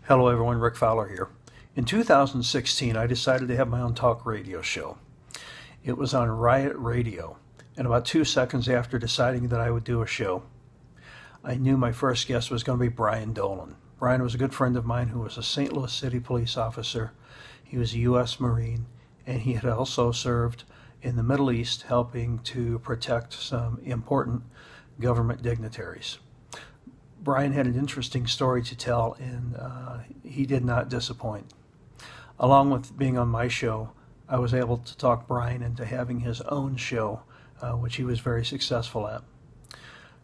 Hello everyone, Rick Fowler here. In 2016, I decided to have my own talk radio show. It was on Riot Radio, and about 2 seconds after deciding that I would do a show, I knew my first guest was going to be Brian Dolan. Brian was a good friend of mine who was a St. Louis City police officer. He was a U.S. Marine, and he had also served in the Middle East helping to protect some important government dignitaries. Brian had an interesting story to tell, and he did not disappoint. Along with being on my show, I was able to talk Brian into having his own show, which he was very successful at.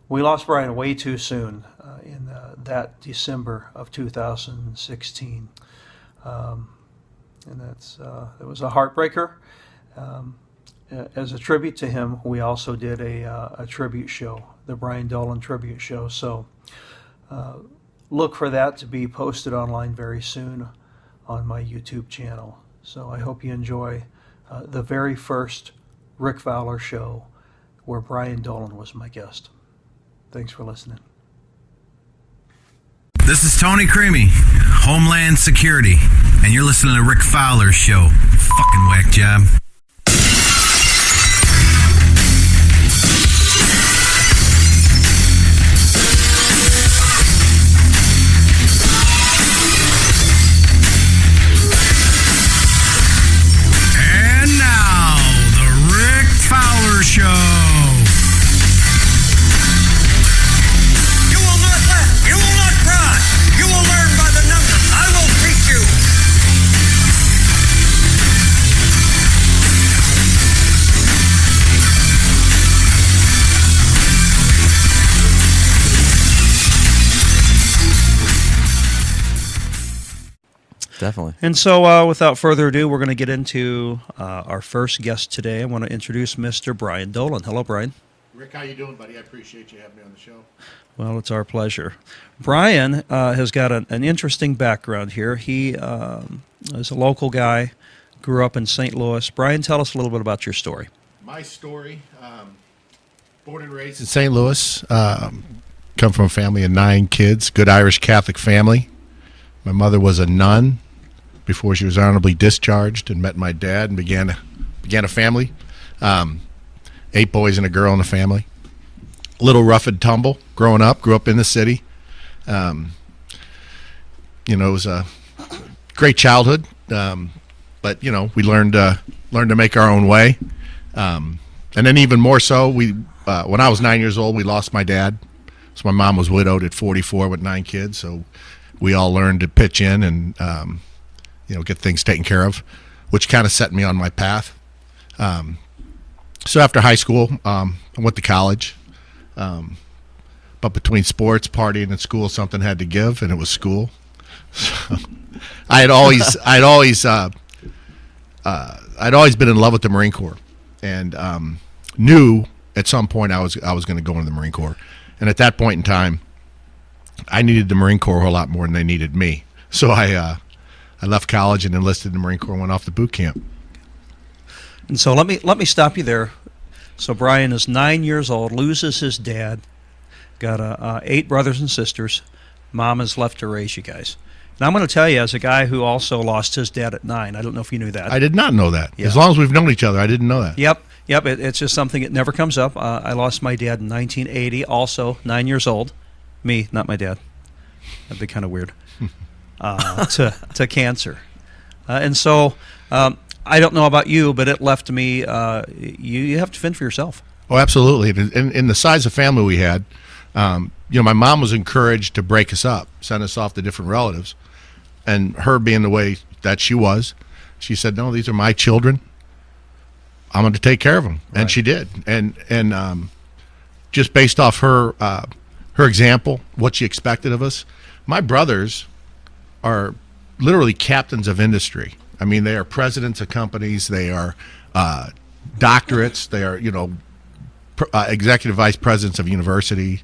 We lost Brian way too soon in that December of 2016, and it was a heartbreaker. As a tribute to him, we also did a tribute show, the Brian Dolan tribute show. So look for that to be posted online very soon on my YouTube channel. So I hope you enjoy the very first Rick Fowler Show where Brian Dolan was my guest. Thanks for listening. This is Tony Creamy, Homeland Security, and you're listening to Rick Fowler Show. Fucking whack job. And now, the Rick Fowler Show. Definitely. And so without further ado, we're going to get into our first guest today. I want to introduce Mr. Brian Dolan. Hello, Brian. Rick, how you doing, buddy? I appreciate you having me on the show. Well, it's our pleasure. Brian has got an interesting background here. He is a local guy, grew up in St. Louis. Brian, tell us a little bit about your story. My story, born and raised in St. Louis, come from a family of 9 kids, good Irish Catholic family. My mother was a nun before she was honorably discharged, and met my dad and began a family. 8 boys and a girl in the family. A little rough and tumble growing up. Grew up in the city. It was a great childhood, but we learned to make our own way. And then even more so, when I was 9 years old, we lost my dad. So my mom was widowed at 44 with 9 kids. So we all learned to pitch in and get things taken care of, which kind of set me on my path. So after high school, I went to college. But between sports, partying, and school, something had to give, and it was school. So I'd always been in love with the Marine Corps, and knew at some point I was going to go into the Marine Corps. And at that point in time, I needed the Marine Corps a lot more than they needed me. So I left college and enlisted in the Marine Corps and went off to boot camp. And so let me stop you there. So Brian is 9 years old, loses his dad, got 8 brothers and sisters. Mom is left to raise you guys. Now I'm going to tell you, as a guy who also lost his dad at 9, I don't know if you knew that. I did not know that. Yeah. As long as we've known each other, I didn't know that. Yep. It's just something that never comes up. I lost my dad in 1980, also 9 years old. Me, not my dad. That'd be kind of weird. To cancer. And so I don't know about you, but it left me, you have to fend for yourself. Oh, absolutely. In the size of family we had, my mom was encouraged to break us up, send us off to different relatives. And her being the way that she was, she said, no, these are my children. I'm going to take care of them. Right. And she did. And just based off her example, what she expected of us, my brothers are literally captains of industry. I mean, they are presidents of companies. They are doctorates. They are, executive vice presidents of university.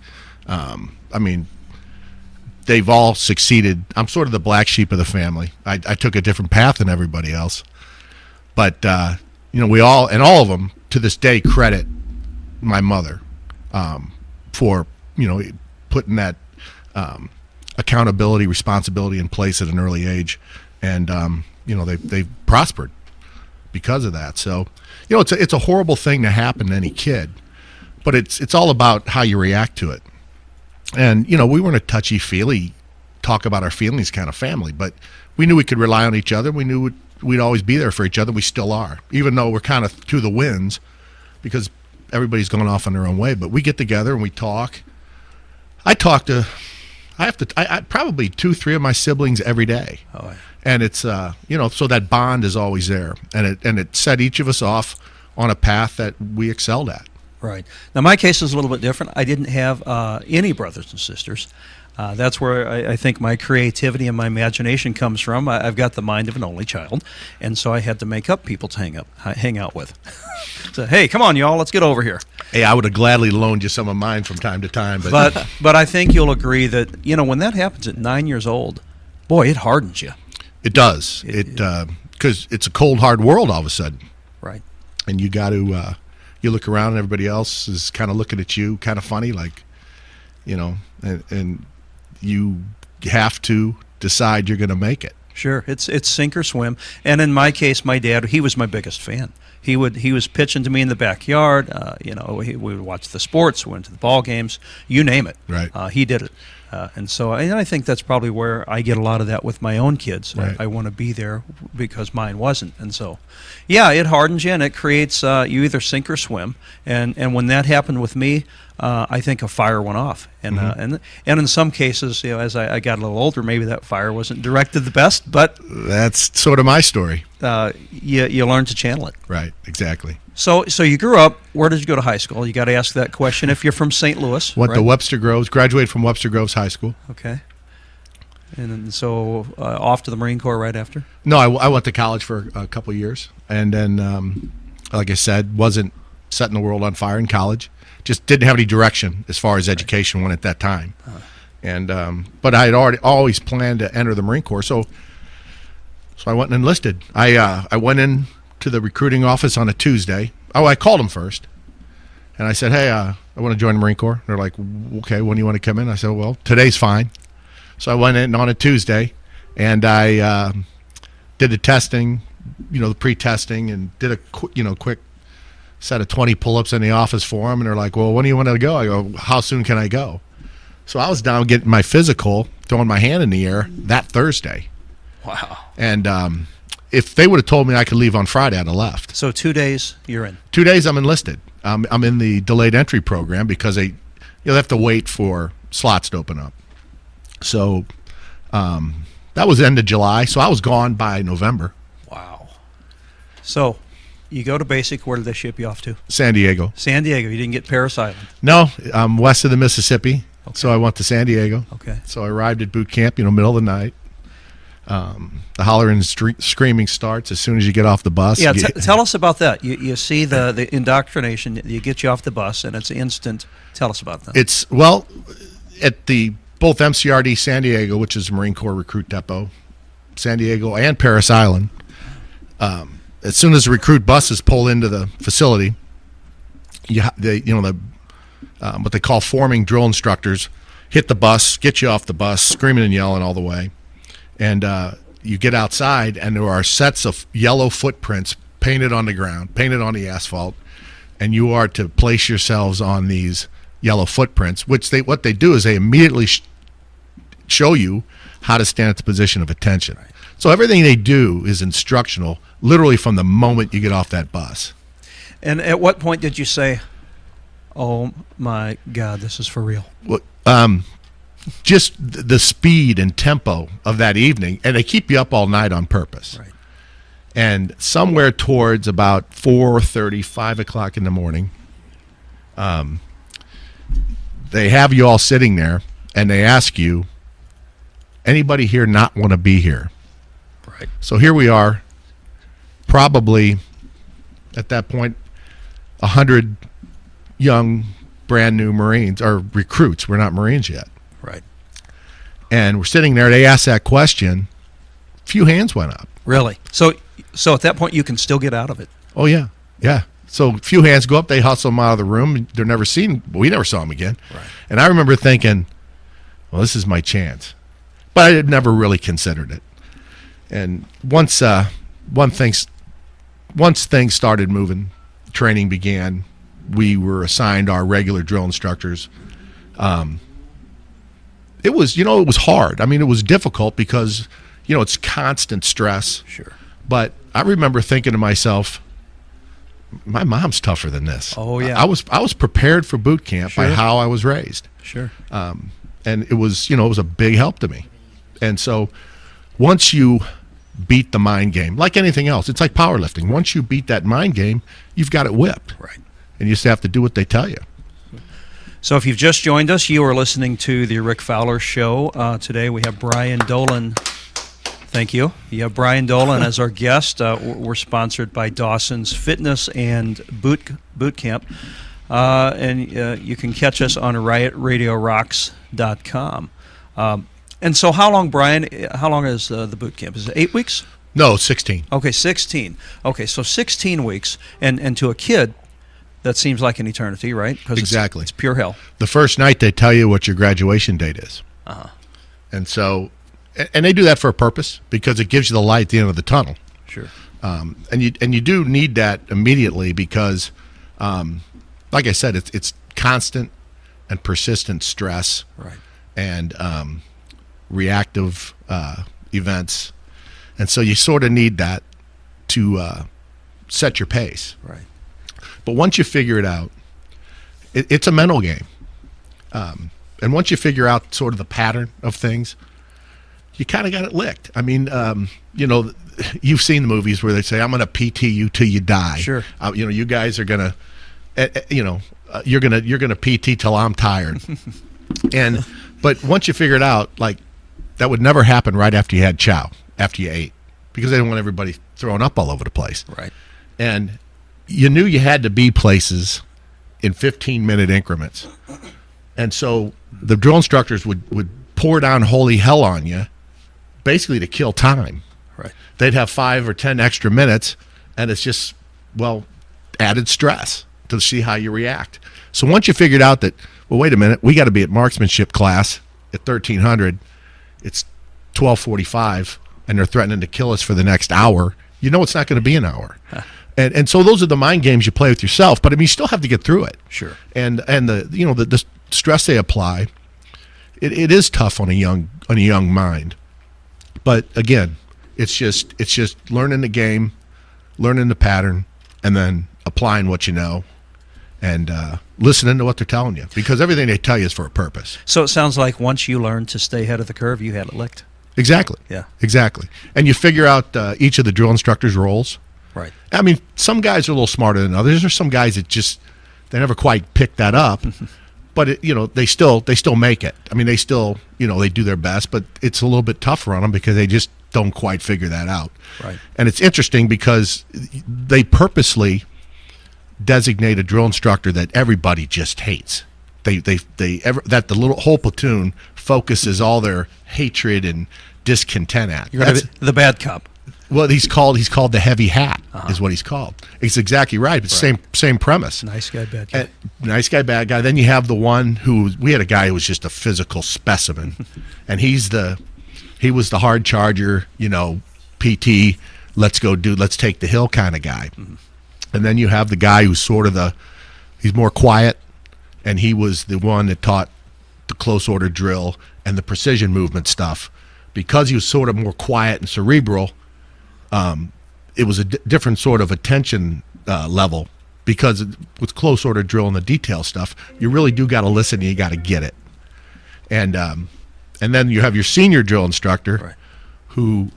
They've all succeeded. I'm sort of the black sheep of the family. I took a different path than everybody else. But, we all of them to this day credit my mother for, putting that accountability, responsibility in place at an early age, and they've prospered because of that. So, it's a horrible thing to happen to any kid, but it's all about how you react to it. And we weren't a touchy-feely, talk about our feelings kind of family, but we knew we could rely on each other. We knew we'd always be there for each other. We still are, even though we're kind of to the winds because everybody's going off on their own way. But we get together and we talk. I probably 2-3 of my siblings every day. Oh, yeah. And it's so that bond is always there, and it set each of us off on a path that we excelled at. Right. Now, my case is a little bit different. I didn't have any brothers and sisters. That's where I think my creativity and my imagination comes from. I've got the mind of an only child, and so I had to make up people to hang out with. So, hey, come on, y'all, let's get over here. Hey, I would have gladly loaned you some of mine from time to time. But I think you'll agree that, when that happens at 9 years old, boy, it hardens you. It does. Because it's a cold, hard world all of a sudden. Right. And you got to, you look around and everybody else is kind of looking at you kind of funny, like, and you have to decide you're going to make it. Sure, it's sink or swim. And in my case, my dad, he was my biggest fan. He was pitching to me in the backyard. We would watch the sports, went to the ball games, you name it. Right. He did it. And so I think that's probably where I get a lot of that with my own kids. Right. I want to be there because mine wasn't. And so, yeah, it hardens you and it creates you either sink or swim. And when that happened with me, I think a fire went off. And and in some cases, as I got a little older, maybe that fire wasn't directed the best. But that's sort of my story. You learn to channel it. Right. Exactly. So you grew up. Where did you go to high school? You got to ask that question. If you're from St. Louis, Went right? to Webster Groves. Graduated from Webster Groves High School. Okay. And then, so off to the Marine Corps right after? No, I went to college for a couple of years, and then, like I said, wasn't setting the world on fire in college. Just didn't have any direction as far as education went at that time. And but I had always planned to enter the Marine Corps, so I went and enlisted. I went in to the recruiting office on a Tuesday. Oh, I called them first, and I said, "Hey, I want to join the Marine Corps." They're like, "Okay, when do you want to come in?" I said, "Well, today's fine." So I went in on a Tuesday, and I did the testing, the pre-testing, and did a quick set of 20 pull-ups in the office for them. And they're like, "Well, when do you want to go?" I go, "How soon can I go?" So I was down getting my physical, throwing my hand in the air that Thursday. Wow. And if they would have told me I could leave on Friday, I'd have left. So 2 days, you're in. 2 days, I'm enlisted. I'm in the delayed entry program because they have to wait for slots to open up. So that was the end of July. So I was gone by November. Wow. So you go to basic. Where did they ship you off to? San Diego. San Diego. You didn't get Parris Island. No, I'm west of the Mississippi. Okay. So I went to San Diego. Okay. So I arrived at boot camp, middle of the night. The hollering and screaming starts as soon as you get off the bus. Yeah, tell us about that. You see the indoctrination. You get you off the bus, and it's instant. Tell us about that. It's, at both MCRD San Diego, which is a Marine Corps recruit depot, San Diego, and Parris Island, as soon as the recruit buses pull into the facility, what they call forming drill instructors hit the bus, get you off the bus, screaming and yelling all the way. And you get outside, and there are sets of yellow footprints painted on the ground, painted on the asphalt, and you are to place yourselves on these yellow footprints, which what they do is they immediately show you how to stand at the position of attention. Right. So everything they do is instructional, literally from the moment you get off that bus. And at what point did you say, "Oh my God, this is for real"? Well, just the speed and tempo of that evening, and they keep you up all night on purpose. Right. And somewhere towards about 4:30, 5 o'clock in the morning, they have you all sitting there, and they ask you, "Anybody here not want to be here?" Right. So here we are, probably at that point, 100 young, brand new Marines, or recruits. We're not Marines yet. Right. And we're sitting there. They asked that question. A few hands went up. Really? So at that point, you can still get out of it. Oh, yeah. Yeah. So a few hands go up. They hustle them out of the room. They're never seen. We never saw them again. Right. And I remember thinking, well, this is my chance. but I had never really considered it. And once things started moving, training began. We were assigned our regular drill instructors. It was hard. I mean, it was difficult because, it's constant stress. Sure. But I remember thinking to myself, my mom's tougher than this. Oh, yeah. I was prepared for boot camp by how I was raised. Sure. And it was a big help to me. And so once you beat the mind game, like anything else, it's like powerlifting. Once you beat that mind game, you've got it whipped. Right. And you just have to do what they tell you. So if you've just joined us, you are listening to the Rick Fowler Show. Today we have Brian Dolan. Thank you. You have Brian Dolan as our guest. We're sponsored by Dawson's Fitness and Boot Camp. And you can catch us on riotradiorocks.com. And so how long, Brian, is the boot camp? Is it 8 weeks? No, 16. Okay, 16. Okay, so 16 weeks. And to a kid, that seems like an eternity, right? Because exactly. It's pure hell. The first night they tell you what your graduation date is. Uh-huh. And so, and they do that for a purpose because it gives you the light at the end of the tunnel. Sure. And you do need that immediately because, like I said, it's constant and persistent stress. Right. And reactive events. And so you sort of need that to set your pace. Right. But once you figure it out, it's a mental game. And once you figure out sort of the pattern of things, you kind of got it licked. I mean, you've seen the movies where they say, I'm going to PT you till you die. Sure. You guys are going to, you're going to PT till I'm tired. But once you figure it out, like, that would never happen right after you had chow, after you ate, because they didn't want everybody throwing up all over the place. Right. And you knew you had to be places in 15-minute increments. And so the drill instructors would pour down holy hell on you, basically to kill time. Right. They'd have 5 or 10 extra minutes, and it's just, added stress to see how you react. So once you figured out that, wait a minute, we got to be at marksmanship class at 1300, it's 12:45, and they're threatening to kill us for the next hour, it's not going to be an hour. Huh. And so those are the mind games you play with yourself, but I mean, you still have to get through it. Sure. And the stress they apply, it is tough on a young mind. But again, it's just learning the game, learning the pattern, and then applying what you know, and listening to what they're telling you, because everything they tell you is for a purpose. So it sounds like once you learned to stay ahead of the curve, you had it licked. Exactly. Yeah. Exactly. And you figure out each of the drill instructors' roles. Right. I mean, some guys are a little smarter than others. There's some guys that they never quite pick that up, but they still make it. I mean, they still they do their best, but it's a little bit tougher on them because they just don't quite figure that out. Right. And it's interesting because they purposely designate a drill instructor that everybody just hates. That the whole platoon focuses all their hatred and discontent at. You're the bad cop. Well, he's called the heavy hat, is what he's called. It's exactly right. It's same premise. Nice guy, bad guy. Nice guy, bad guy. Then you have the one we had a guy who was just a physical specimen, and he was the hard charger, PT, let's take the hill kind of guy. Mm-hmm. And then you have the guy who's sort of he's more quiet, and he was the one that taught the close order drill and the precision movement stuff. Because he was sort of more quiet and cerebral, it was a different sort of attention level, because with close order drill and the detail stuff, you really do got to listen and you got to get it. And then you have your senior drill instructor, right, who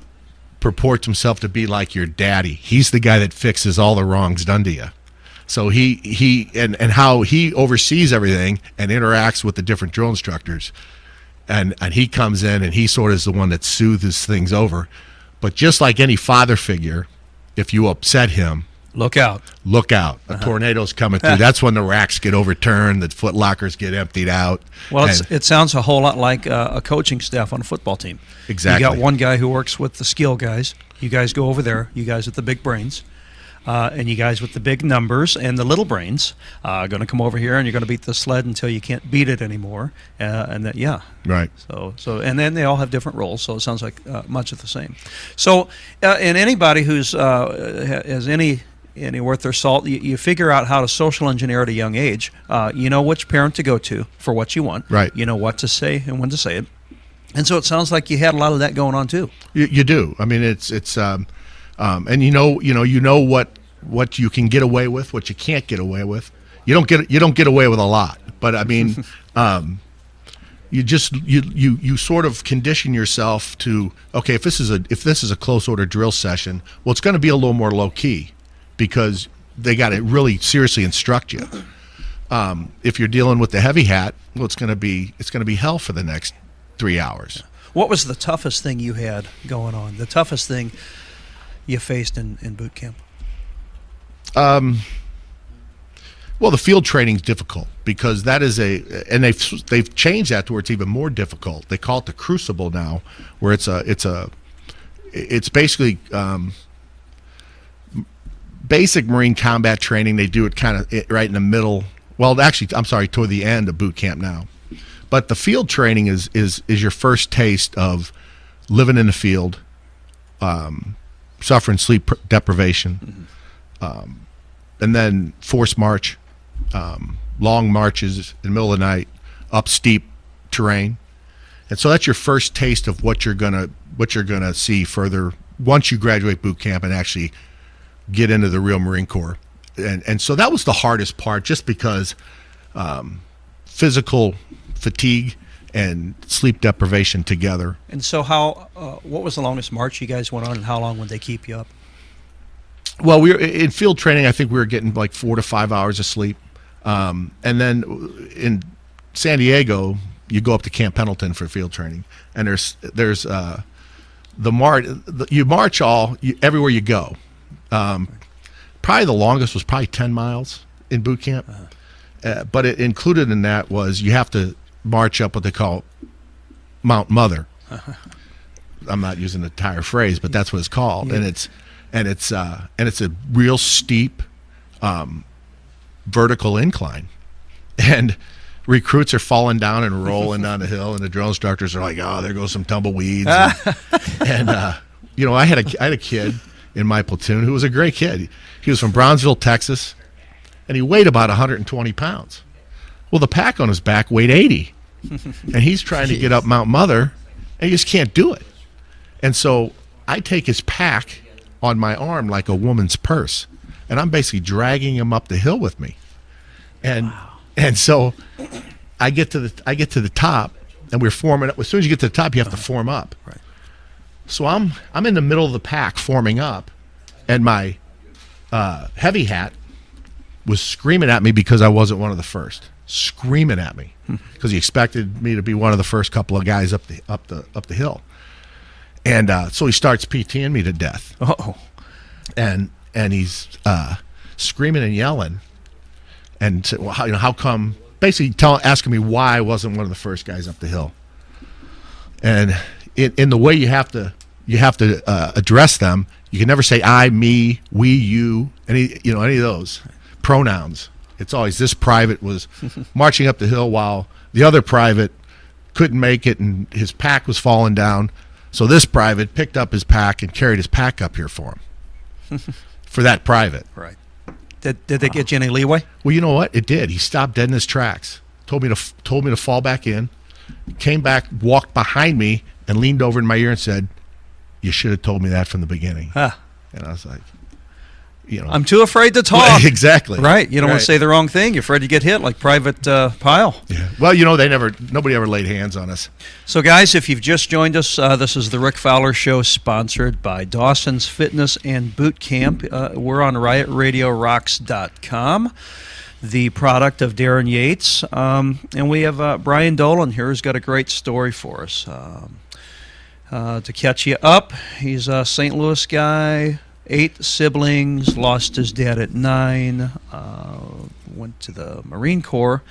purports himself to be like your daddy. He's the guy that fixes all the wrongs done to you. So he how he oversees everything and interacts with the different drill instructors. And he comes in and he sort of is the one that soothes things over. But just like any father figure, if you upset him, look out. A tornado's coming through. That's when the racks get overturned, the foot lockers get emptied out. Well, it sounds a whole lot like a coaching staff on a football team. Exactly. You got one guy who works with the skill guys. You guys go over there. You guys with the big brains. and you guys with the big numbers and the little brains are going to come over here, and you're going to beat the sled until you can't beat it anymore. And that, yeah. Right. So, and then they all have different roles, so it sounds like much of the same. So, and anybody who's has any worth their salt, you figure out how to social engineer at a young age. You know which parent to go to for what you want. Right. You know what to say and when to say it. And so it sounds like you had a lot of that going on too. You do. I mean, it's and you know what you can get away with, what you can't get away with. You don't get away with a lot, but I mean, you sort of condition yourself to, okay, if this is a close order drill session, well, it's going to be a little more low key because they got to really seriously instruct you. If you're dealing with the heavy hat, well, it's going to be hell for the next 3 hours. What was the toughest thing you had going on? The toughest thing you faced in boot camp? Well, the field training's difficult because that is and they've changed that to where it's even more difficult. They call it the crucible now, where it's basically basic Marine combat training. They do it kind of right in the middle. Well, actually, I'm sorry, toward the end of boot camp now. But the field training is your first taste of living in the field, suffering sleep deprivation, and then forced march, long marches in the middle of the night, up steep terrain, and so that's your first taste of what you're gonna see further once you graduate boot camp and actually get into the real Marine Corps, and so that was the hardest part, just because physical fatigue and sleep deprivation together. And so what was the longest march you guys went on, and how long would they keep you up? Well, we were in field training. I think we were getting like 4 to 5 hours of sleep. And then in San Diego, you go up to Camp Pendleton for field training. And there's the march. You march everywhere you go. Probably the longest was probably 10 miles in boot camp. But it included in that was you have to march up what they call Mount Mother. I'm not using the entire phrase, but that's what it's called. Yeah. And it's a real steep vertical incline, and recruits are falling down and rolling down the hill, and the drill instructors are like, "Oh, there goes some tumbleweeds." and I had a kid in my platoon who was a great kid. He was from Brownsville, Texas, and he weighed about 120 pounds. Well, the pack on his back weighed 80, and he's trying to get up Mount Mother, and he just can't do it. And so I take his pack on my arm like a woman's purse, and I'm basically dragging him up the hill with me. And and so I get to the top, and we're forming up. As soon as you get to the top, you have to form up. Right. So I'm in the middle of the pack forming up, and my heavy hat was screaming at me because I wasn't one of the first. Screaming at me because he expected me to be one of the first couple of guys up the hill. And so he starts PTing me to death. Oh, and he's screaming and yelling, and said, "Well, how come?" Basically, asking me why I wasn't one of the first guys up the hill. And in the way you have to address them, you can never say I, me, we, you, any of those pronouns. It's always this private was marching up the hill while the other private couldn't make it, and his pack was falling down. So this private picked up his pack and carried his pack up here for him, for that private. Right. Did they get you any leeway? Well, you know what? It did. He stopped dead in his tracks. Told me to fall back in. Came back, walked behind me, and leaned over in my ear and said, "You should have told me that from the beginning." And I was like, I'm too afraid to talk. Exactly. Right. You don't want to say the wrong thing. You're afraid to get hit like Private Pyle. Yeah. Well, nobody ever laid hands on us. So, guys, if you've just joined us, this is the Rick Fowler Show, sponsored by Dawson's Fitness and Boot Camp. We're on RiotRadioRocks.com, the product of Darren Yates. And we have Brian Dolan here who's got a great story for us. To catch you up, he's a St. Louis guy. 8 siblings, lost his dad at 9, went to the Marine Corps.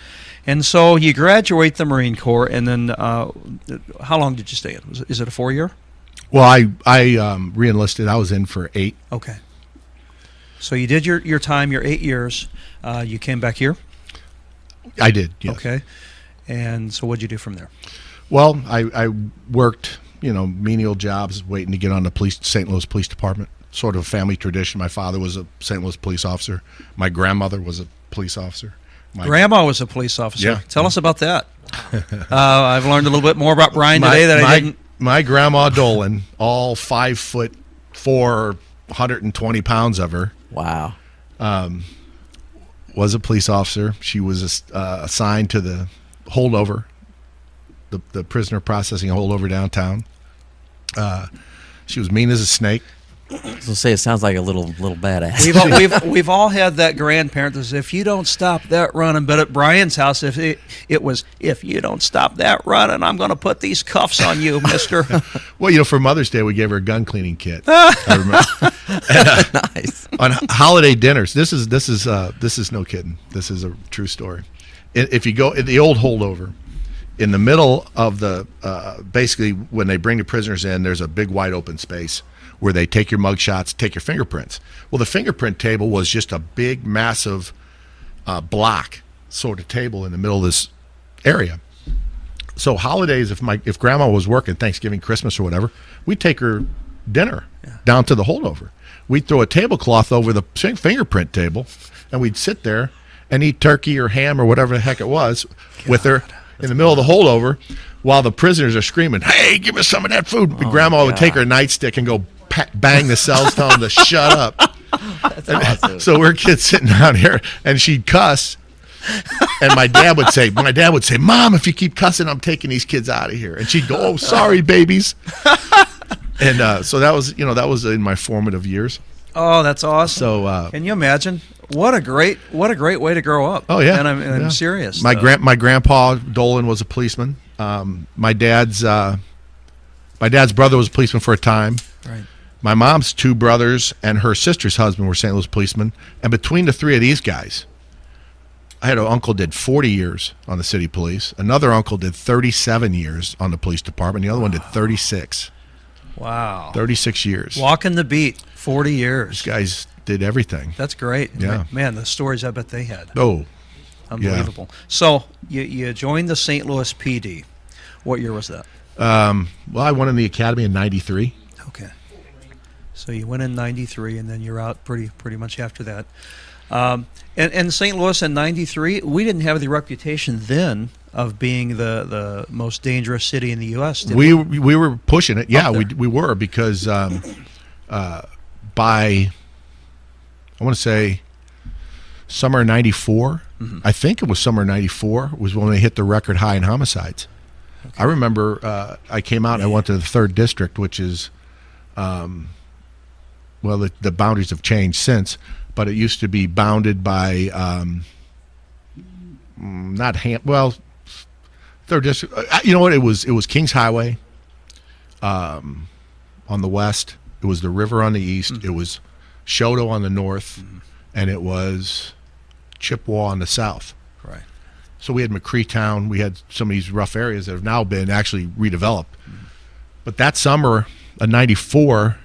And so you graduate the Marine Corps, and then how long did you stay in? Is it a 4-year? Well, I re-enlisted. I was in for 8. Okay. So you did your time, your 8 years. You came back here? I did, yes. Okay. And so what'd you do from there? Well, I worked, menial jobs, waiting to get on the St. Louis Police Department. Sort of a family tradition. My father was a St. Louis police officer. My grandmother was a police officer. My Grandma was a police officer. Yeah. Tell us about that. I've learned a little bit more about Brian today that I didn't. My grandma Dolan, all 5'4", 120 pounds of her, Wow. was a police officer. She was assigned to the holdover, the prisoner processing holdover downtown. She was mean as a snake. So say it sounds like a little badass. We've all had that grandparent that says, if you don't stop that running, but at Brian's house, it was, if you don't stop that running, I'm going to put these cuffs on you, mister. Well, for Mother's Day, we gave her a gun cleaning kit. I remember. And, Nice. on holiday dinners, this is no kidding. This is a true story. If you go in the old holdover, in the middle of the basically when they bring the prisoners in, there's a big wide open space where they take your mug shots, take your fingerprints. Well, the fingerprint table was just a big, massive block sort of table in the middle of this area. So holidays, if Grandma was working, Thanksgiving, Christmas, or whatever, we'd take her dinner down to the holdover. We'd throw a tablecloth over the fingerprint table, and we'd sit there and eat turkey or ham or whatever the heck it was with her in the middle of the holdover while the prisoners are screaming, "Hey, give us some of that food." Grandma would take her nightstick and go bang the cells, tell them to shut up. That's awesome. So we're kids sitting down here, and she'd cuss, and my dad would say, "Mom, if you keep cussing, I'm taking these kids out of here." And she'd go, "Oh, sorry, babies." And so that was in my formative years. Oh, that's awesome. So can you imagine? What a great way to grow up. Oh yeah, and I'm serious. My grandpa Dolan was a policeman. My dad's brother was a policeman for a time. Right. My mom's two brothers and her sister's husband were St. Louis policemen. And between the three of these guys, I had an uncle did 40 years on the city police. Another uncle did 37 years on the police department. The other one did 36. Wow. 36 years. Walking the beat, 40 years. These guys did everything. That's great. Yeah. Man, the stories I bet they had. Oh, Unbelievable. So you joined the St. Louis PD. What year was that? well, I went in the academy in 93. Okay. So you went in 93, and then you're out pretty much after that. And St. Louis in 93, we didn't have the reputation then of being the most dangerous city in the U.S., did we? We were pushing it. Yeah, Up there. we were because by, I want to say, summer 94, I think it was summer 94, was when they hit the record high in homicides. Okay. I remember I came out and I went to the 3rd District, which is, well, the boundaries have changed since, but it used to be bounded by, well, 3rd District. You know what? It was Kings Highway on the west. It was the river on the east. It was Choteau on the north, and it was Chippewa on the south. Right. So we had McCreetown. We had some of these rough areas that have now been actually redeveloped. But that summer of 94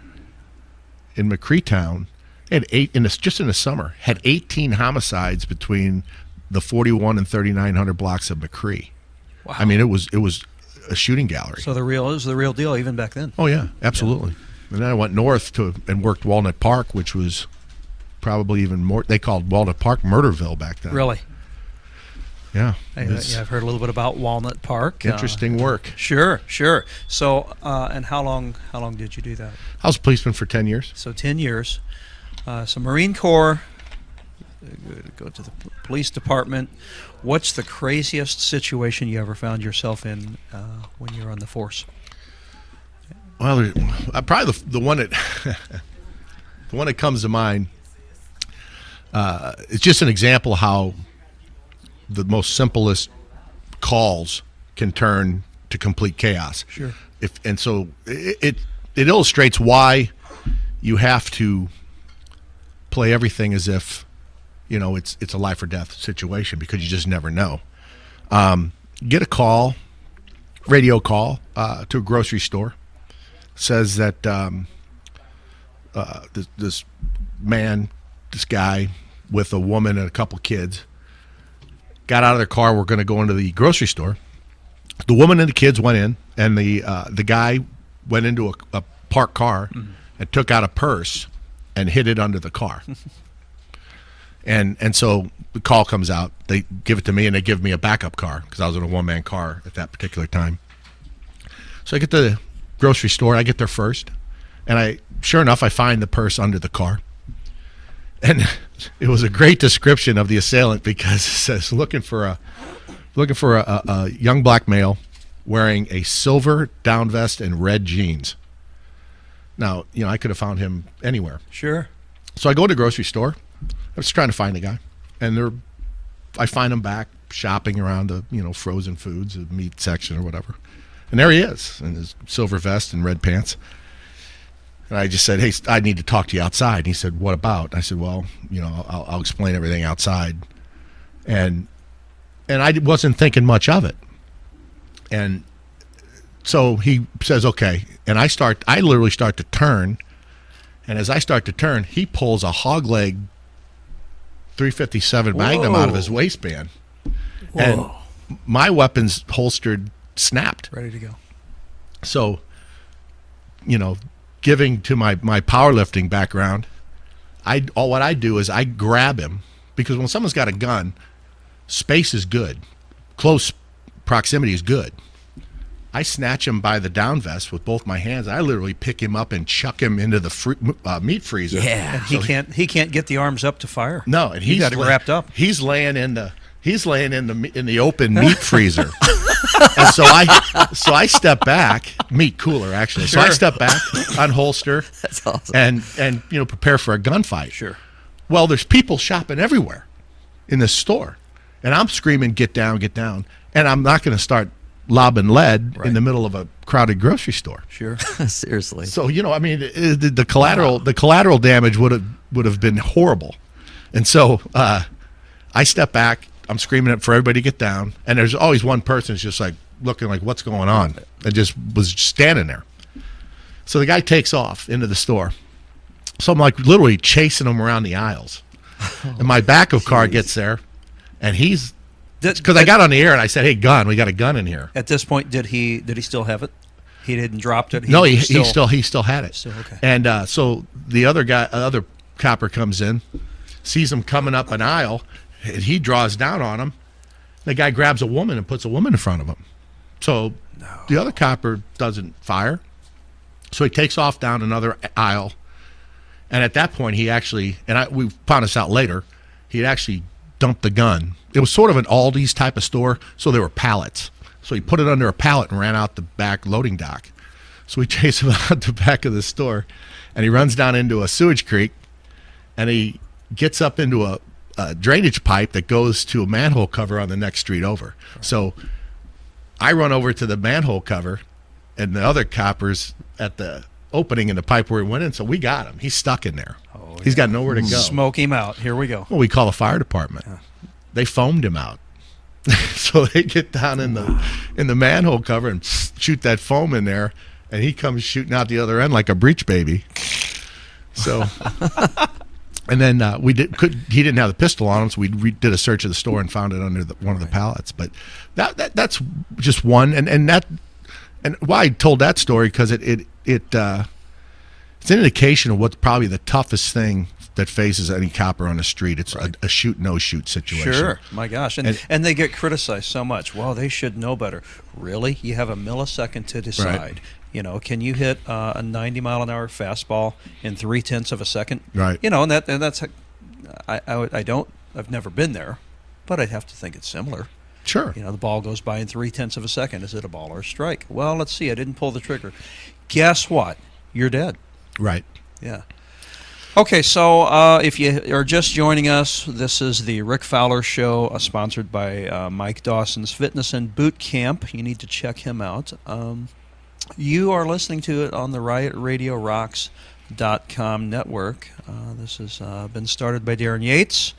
in McCreetown, had just in the summer, had 18 homicides between the 41 and 3900 blocks of McCree. Wow. I mean, it was a shooting gallery. So it was the real deal even back then. Oh yeah, absolutely. Yeah. And then I went north and worked Walnut Park, which was probably even more. They called Walnut Park Murderville back then. Really? Yeah. I've heard a little bit about Walnut Park. Interesting work. Sure. So, and how long did you do that? I was a policeman for 10 years. So 10 years. So Marine Corps, go to the police department. What's the craziest situation you ever found yourself in when you were on the force? Well, probably the one that the one that comes to mind. It's just an example of how the most simplest calls can turn to complete chaos. Sure. So it illustrates why you have to play everything as if it's a life or death situation, because you just never know. Get a call, radio call to a grocery store. Says that this man this guy with a woman and a couple kids got out of their car. We're going to go into the grocery store. The woman and the kids went in, and the guy went into a parked car and took out a purse and hid it under the car. And so the call comes out. They give it to me, and they give me a backup car because I was in a one-man car at that particular time. So I get to the grocery store. I get there first, and sure enough, I find the purse under the car. And it was a great description of the assailant because it says looking for a young black male wearing a silver down vest and red jeans. Now, I could have found him anywhere. Sure. So I go to the grocery store. I was trying to find the guy, and I find him back shopping around the frozen foods, the meat section or whatever. And there he is in his silver vest and red pants. And I just said, "Hey, I need to talk to you outside." And he said, "What about?" I said, "Well, I'll explain everything outside." And I wasn't thinking much of it. And so he says, "Okay." And I literally start to turn. And as I start to turn, he pulls a hog leg .357 Magnum out of his waistband. Whoa. And my weapon's holstered snapped. Ready to go. So, giving to my powerlifting background, what I do is I grab him, because when someone's got a gun, space is good. Close proximity is good. I snatch him by the down vest with both my hands. I literally pick him up and chuck him into the meat freezer. Yeah. And he can't get the arms up to fire. No, and he's got it wrapped up. He's laying in the open meat freezer. And so I step back, meat cooler actually. Sure. So I step back, unholster, That's awesome. and prepare for a gunfight. Sure. Well, there's people shopping everywhere in this store, and I'm screaming, "Get down, get down!" And I'm not going to start lobbing lead in the middle of a crowded grocery store. Sure. Seriously. So the collateral damage would have been horrible, and so I step back. I'm screaming for everybody to get down, and there's always one person who's just like looking like, what's going on, and just was standing there. So the guy takes off into the store. So I'm like literally chasing him around the aisles, and my backup car gets there, and he's because I got on the air and I said, "Hey, gun, we got a gun in here." At this point, did he still have it? He hadn't dropped it. No, he still had it. Still okay. And so the other copper comes in, sees him coming up an aisle, and he draws down on him. The guy grabs a woman and puts a woman in front of him. So the other copper doesn't fire. So he takes off down another aisle. And at that point, he actually, we found this out later, he had actually dumped the gun. It was sort of an Aldi's type of store, so there were pallets. So he put it under a pallet and ran out the back loading dock. So we chase him out the back of the store, and he runs down into a sewage creek, and he gets up into a drainage pipe that goes to a manhole cover on the next street over. So I run over to the manhole cover, and the other copper's at the opening in the pipe where he went in, so we got him. He's stuck in there. He's got nowhere to go. Smoke him out. Here we go. Well, we call the fire department. Yeah. They foamed him out. So they get down in the manhole cover and shoot that foam in there, and he comes shooting out the other end like a breech baby. So, and then he didn't have the pistol on him, so we did a search of the store and found it under one of the pallets. But that's just one, and why I told that story because it's an indication of what's probably the toughest thing that faces any copper on the street. It's a shoot no shoot situation. Sure, my gosh, and they get criticized so much. Well, they should know better. Really, you have a millisecond to decide. Right. Can you hit a 90-mile-an-hour fastball in 0.3 of a second? Right. And that's I've never been there, but I'd have to think it's similar. Sure. The ball goes by in 0.3 of a second. Is it a ball or a strike? Well, let's see. I didn't pull the trigger. Guess what? You're dead. Right. Yeah. Okay, so if you are just joining us, this is the Rick Fowler Show, sponsored by Mike Dawson's Fitness and Boot Camp. You need to check him out. You are listening to it on the RiotRadioRocks.com network. This has been started by Darren Yates.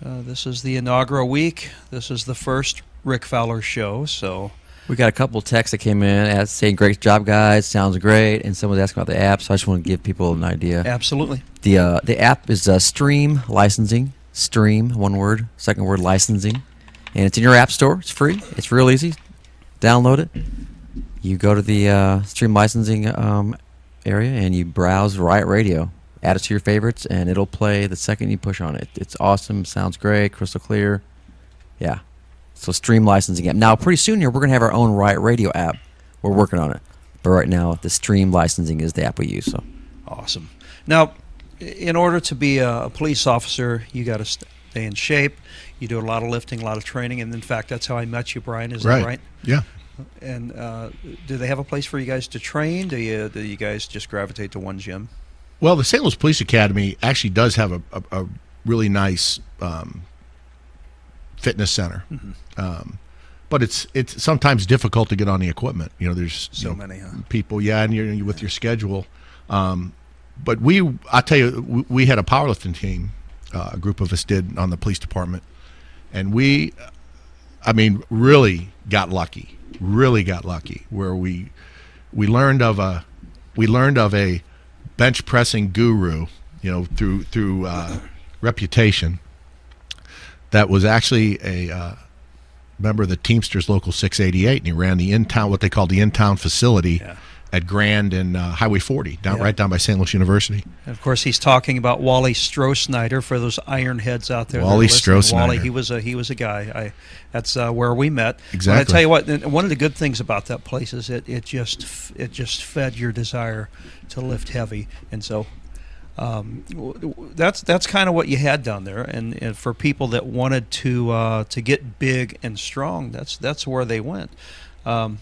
This is the inaugural week. This is the first Rick Fowler Show, so... We got a couple texts that came in saying, "Great job, guys. Sounds great." And someone was asking about the app, so I just want to give people an idea. Absolutely. The app is Stream Licensing. Stream, one word, second word, licensing. And it's in your app store. It's free. It's real easy. Download it. You go to the Stream Licensing area and you browse Riot Radio. Add it to your favorites, and it'll play the second you push on it. It's awesome. Sounds great. Crystal clear. Yeah. So Stream Licensing app. Now, pretty soon here, we're going to have our own Riot Radio app. We're working on it. But right now, the Stream Licensing is the app we use. So Awesome. Now, in order to be a police officer, you got to stay in shape. You do a lot of lifting, a lot of training, and in fact, that's how I met you, Brian. Is that right? Yeah. And do they have a place for you guys to train? Do you guys just gravitate to one gym? Well, the St. Louis Police Academy actually does have a really nice fitness center. Mm-hmm. But it's sometimes difficult to get on the equipment. There's so many people. Yeah, and you're with your schedule. But I tell you, we had a powerlifting team. A group of us did on the police department, and we really got lucky. Really got lucky where we learned of a bench pressing guru, through reputation. That was actually a member of the Teamsters Local 688, and he ran the what they called the in-town facility at Grand and Highway 40, right down by St. Louis University. And of course, he's talking about Wally Stroh-Snyder for those iron heads out there. Wally Stroh-Snyder. Wally, he was a guy. That's where we met. Exactly. And I tell you what, one of the good things about that place is it just fed your desire to lift heavy, and so that's kind of what you had down there. And for people that wanted to get big and strong, that's where they went. And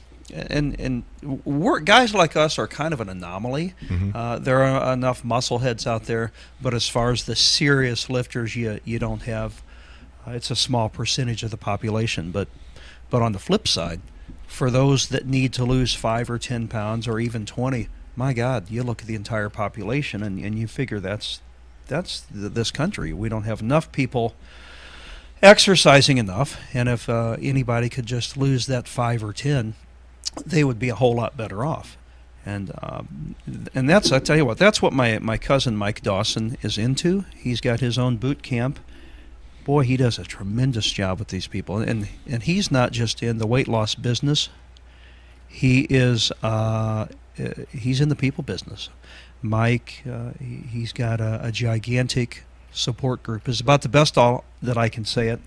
guys like us are kind of an anomaly. Mm-hmm. There are enough muscleheads out there, but as far as the serious lifters, you don't have. It's a small percentage of the population. But on the flip side, for those that need to lose 5 or 10 pounds or even 20, my God, you look at the entire population and you figure that's this country. We don't have enough people exercising enough, and if anybody could just lose that 5 or 10, they would be a whole lot better off. And that's, I tell you what, that's what my cousin Mike Dawson is into. He's got his own boot camp. Boy, he does a tremendous job with these people. And he's not just in the weight loss business. He's in the people business. Mike, he's got a gigantic support group. It's about the best that I can say it.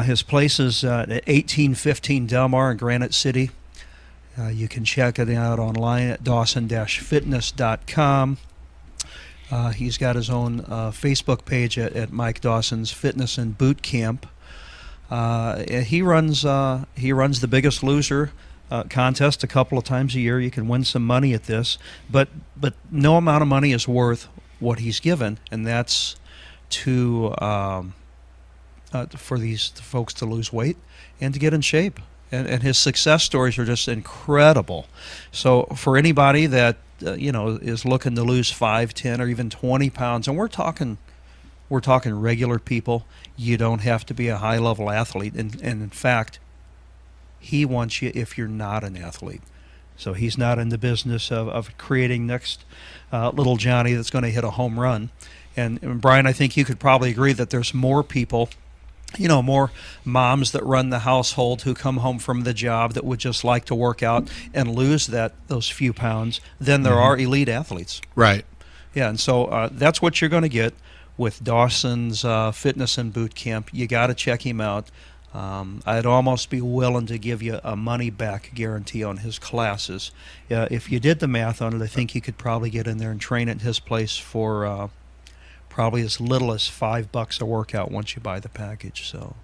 His place is at 1815 Delmar in Granite City. You can check it out online at dawson-fitness.com. He's got his own Facebook page at Mike Dawson's Fitness and Boot Camp. He runs the Biggest Loser contest a couple of times a year. You can win some money at this, but no amount of money is worth what he's given, and that's for these folks to lose weight and to get in shape. And his success stories are just incredible. So for anybody that is looking to lose 5, 10, or even 20 pounds, and we're talking regular people. You don't have to be a high-level athlete, and in fact, he wants you if you're not an athlete. So he's not in the business of creating next little Johnny that's going to hit a home run. And Brian, I think you could probably agree that there's more people, more moms that run the household who come home from the job that would just like to work out and lose those few pounds than there are elite athletes. Right. Yeah, and so that's what you're going to get with Dawson's Fitness and Boot Camp. You got to check him out. I'd almost be willing to give you a money-back guarantee on his classes. If you did the math on it, I think you could probably get in there and train at his place for probably as little as $5 a workout once you buy the package. So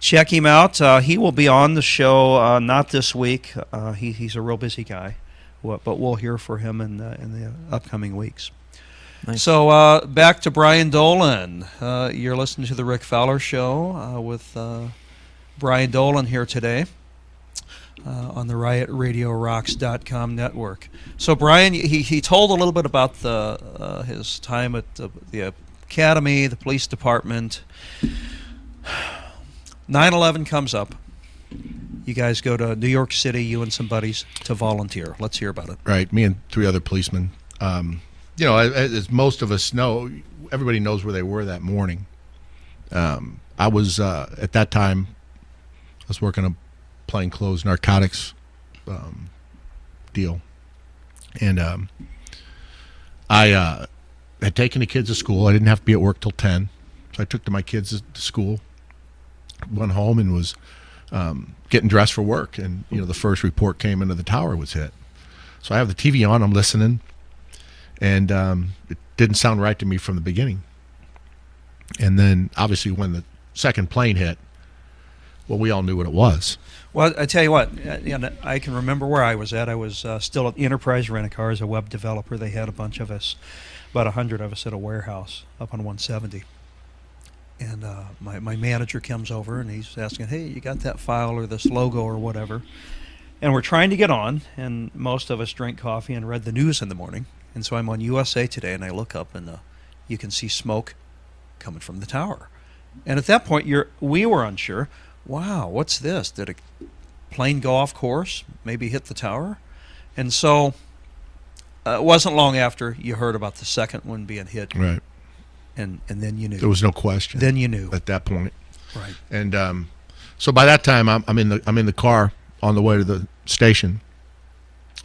check him out. He will be on the show, not this week. He's a real busy guy, but we'll hear from him in the upcoming weeks. Nice. So back to Brian Dolan. You're listening to the Rick Fowler Show with Brian Dolan here today on the RiotRadioRocks.com network. So Brian, he told a little bit about his time at the academy, the police department. 9/11 comes up. You guys go to New York City, you and some buddies, to volunteer. Let's hear about it. Right, me and 3 other policemen. as most of us know, everybody knows where they were that morning. I was at that time, I was working a plainclothes narcotics deal, and I had taken the kids to school. I didn't have to be at work till 10, so I took my kids to school, went home, and was getting dressed for work. And the first report came into the tower was hit. So I have the TV on, I'm listening, and it didn't sound right to me from the beginning. And then obviously when the second plane hit, well, we all knew what it was. Well, I tell you what, I can remember where I was at. I was still at Enterprise Rent-A-Car as a web developer. They had a bunch of us, about 100 of us, at a warehouse up on 170. And my manager comes over and he's asking, hey, you got that file or this logo or whatever? And we're trying to get on, and most of us drank coffee and read the news in the morning. And so I'm on USA Today, and I look up, and you can see smoke coming from the tower. And at that point, we were unsure. Wow, what's this? Did a plane go off course? Maybe hit the tower? And so it wasn't long after you heard about the second one being hit. Right. And then you knew. There was no question. Then you knew. At that point. Right. And so by that time, I'm in the car on the way to the station,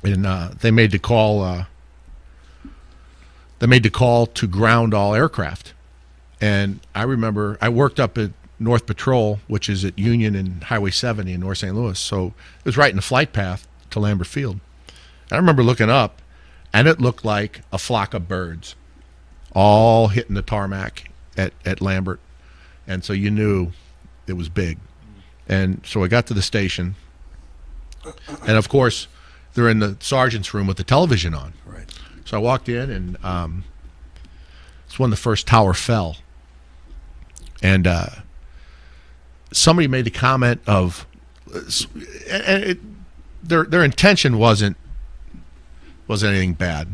and they made the call. They made the call to ground all aircraft. And I remember I worked up at North Patrol, which is at Union and Highway 70 in North St. Louis. So it was right in the flight path to Lambert Field. And I remember looking up, and it looked like a flock of birds all hitting the tarmac at Lambert. And so you knew it was big. And so I got to the station, and of course they're in the sergeant's room with the television on. Right. So I walked in, and it's when the first tower fell. And somebody made the comment of, their intention wasn't anything bad,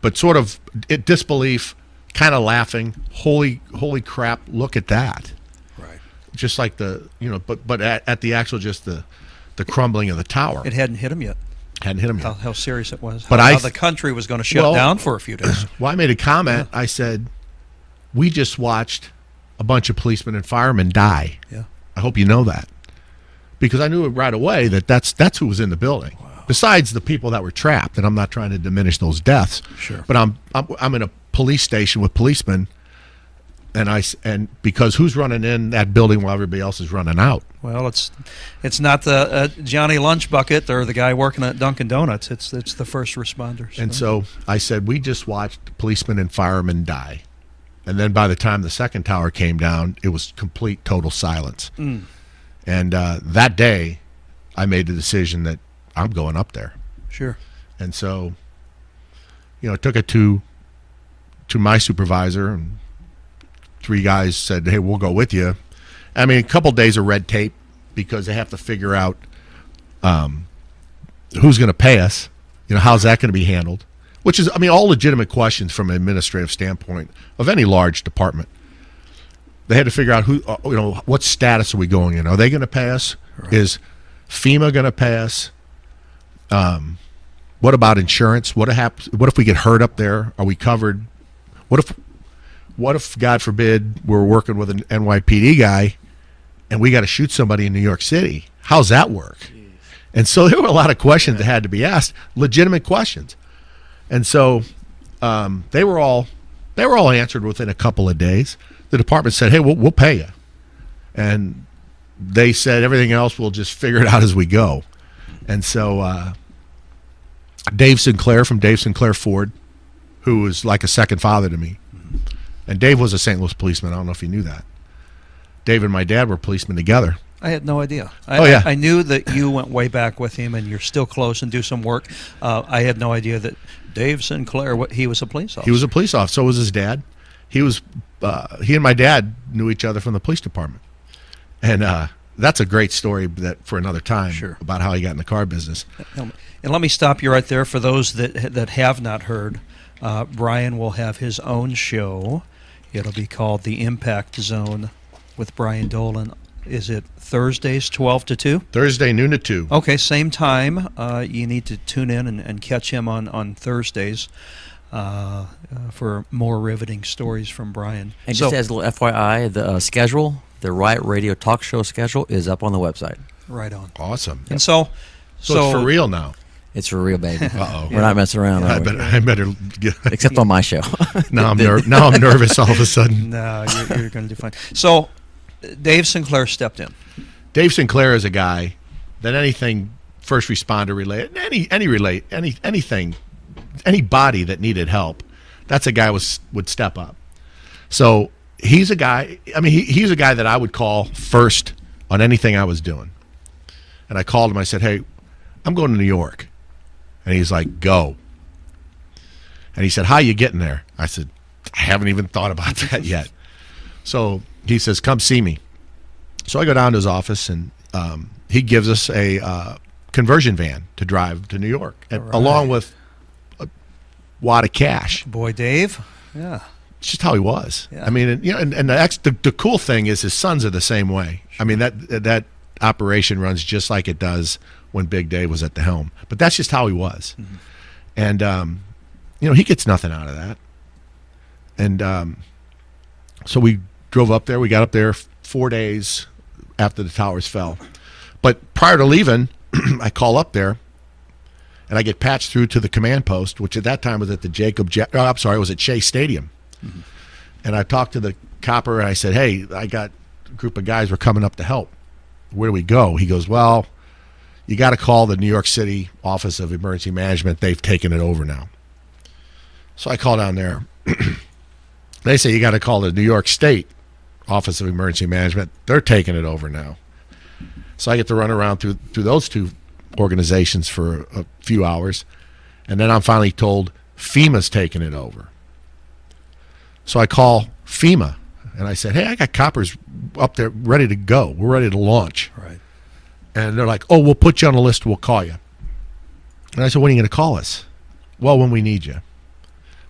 but sort of disbelief, kind of laughing. Holy crap! Look at that! Right. Just like but at the actual just the crumbling of the tower. It hadn't hit him yet. Hadn't hit him yet. How serious it was. But how the country was going to shut down for a few days. Well, I made a comment. Yeah. I said, we just watched a bunch of policemen and firemen die. Yeah. I hope you know that, because I knew right away that's who was in the building. Wow. Besides the people that were trapped, and I'm not trying to diminish those deaths. Sure. But I'm in a police station with policemen, and because who's running in that building while everybody else is running out? Well, it's not the Johnny Lunch Bucket or the guy working at Dunkin' Donuts. It's the first responders. And so I said, we just watched policemen and firemen die. And then by the time the second tower came down, it was complete, total silence. Mm. And that day, I made the decision that I'm going up there. Sure. And so, I took it to my supervisor, and 3 guys said, hey, we'll go with you. I mean, a couple days of red tape, because they have to figure out who's going to pay us. How's that going to be handled? Which is, all legitimate questions from an administrative standpoint of any large department. They had to figure out what status are we going in? Are they going to pay us? Right. Is FEMA going to pay us? What about insurance? What if we get hurt up there? Are we covered? What if, God forbid, we're working with an NYPD guy and we got to shoot somebody in New York City? How's that work? Jeez. And so there were a lot of questions that had to be asked, legitimate questions. And so they were all answered within a couple of days. The department said, hey, we'll pay you. And they said everything else, we'll just figure it out as we go. And so Dave Sinclair from Dave Sinclair Ford, who was like a second father to me. And Dave was a St. Louis policeman. I don't know if you knew that. Dave and my dad were policemen together. I had no idea. Yeah. I knew that you went way back with him and you're still close and do some work. I had no idea that Dave Sinclair, he was a police officer. He was a police officer. So was his dad. He and my dad knew each other from the police department. And that's a great story for another time. Sure. About how he got in the car business. And let me stop you right there. For those that have not heard, Brian will have his own show. It'll be called The Impact Zone with Brian Dolan. Is it Thursdays, 12 to 2? Thursday, noon to 2. Okay, same time. You need to tune in and catch him on Thursdays. for more riveting stories from Brian. And just as a little FYI, the schedule, the Riot Radio talk show schedule, is up on the website. Right on. Awesome. And so it's for real now. It's for real, baby. Uh-oh. We're not messing around. I better get. Except on my show. Now I'm nervous all of a sudden. No, you're going to do fine. So, Dave Sinclair stepped in. Dave Sinclair is a guy that anything first responder related, anything, anybody that needed help, that's a guy would step up. So he's a guy. I mean, he's a guy that I would call first on anything I was doing. And I called him. I said, "Hey, I'm going to New York." And he's like, "Go." And he said, "How you getting there?" I said, "I haven't even thought about that yet." So he says, "Come see me." So I go down to his office, and he gives us a conversion van to drive to New York, along with a wad of cash. Boy, Dave. Yeah. It's just how he was. Yeah. I mean, and the cool thing is his sons are the same way. I mean, that operation runs just like it does when Big Dave was at the helm. But that's just how he was. Mm-hmm. And, he gets nothing out of that. And so we drove up there. We got up there 4 days after the towers fell. But prior to leaving, I call up there, and I get patched through to the command post, which at that time was at the it was at Shea Stadium. Mm-hmm. And I talked to the copper, and I said, "Hey, I got a group of guys. We're coming up to help. Where do we go?" He goes, "Well, you got to call the New York City Office of Emergency Management. They've taken it over now." So I call down there. They say you got to call the New York State Office of Emergency Management. They're taking it over now. So I get to run around through those two organizations for a few hours, and then I'm finally told FEMA's taking it over. So I call FEMA, and I said, "Hey, I got coppers up there ready to go. We're ready to launch." Right. And they're like, "Oh, we'll put you on a list. We'll call you." And I said, "When are you going to call us?" "Well, when we need you."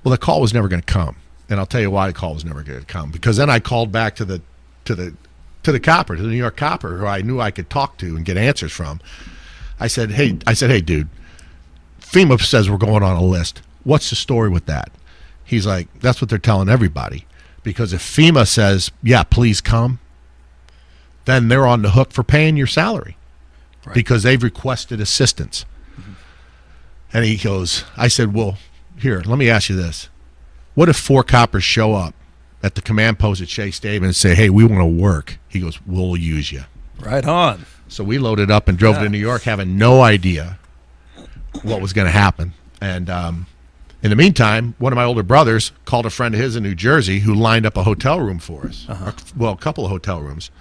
Well, the call was never going to come, and I'll tell you why the call was never going to come. Because then I called back to the copper, to the New York copper, who I knew I could talk to and get answers from. I said, "Hey, dude, FEMA says we're going on a list. What's the story with that?" He's like, "That's what they're telling everybody. Because if FEMA says, yeah, please come, then they're on the hook for paying your salary." Right. Because they've requested assistance. Mm-hmm. And he goes, I said, "Well, here, let me ask you this. What if 4 coppers show up at the command post at Shea Stadium and say, 'Hey, we want to work'?" He goes, "We'll use you." Right on. So we loaded up and drove to New York, having no idea what was going to happen. And in the meantime, one of my older brothers called a friend of his in New Jersey who lined up a hotel room for us. Uh-huh. Well, a couple of hotel rooms.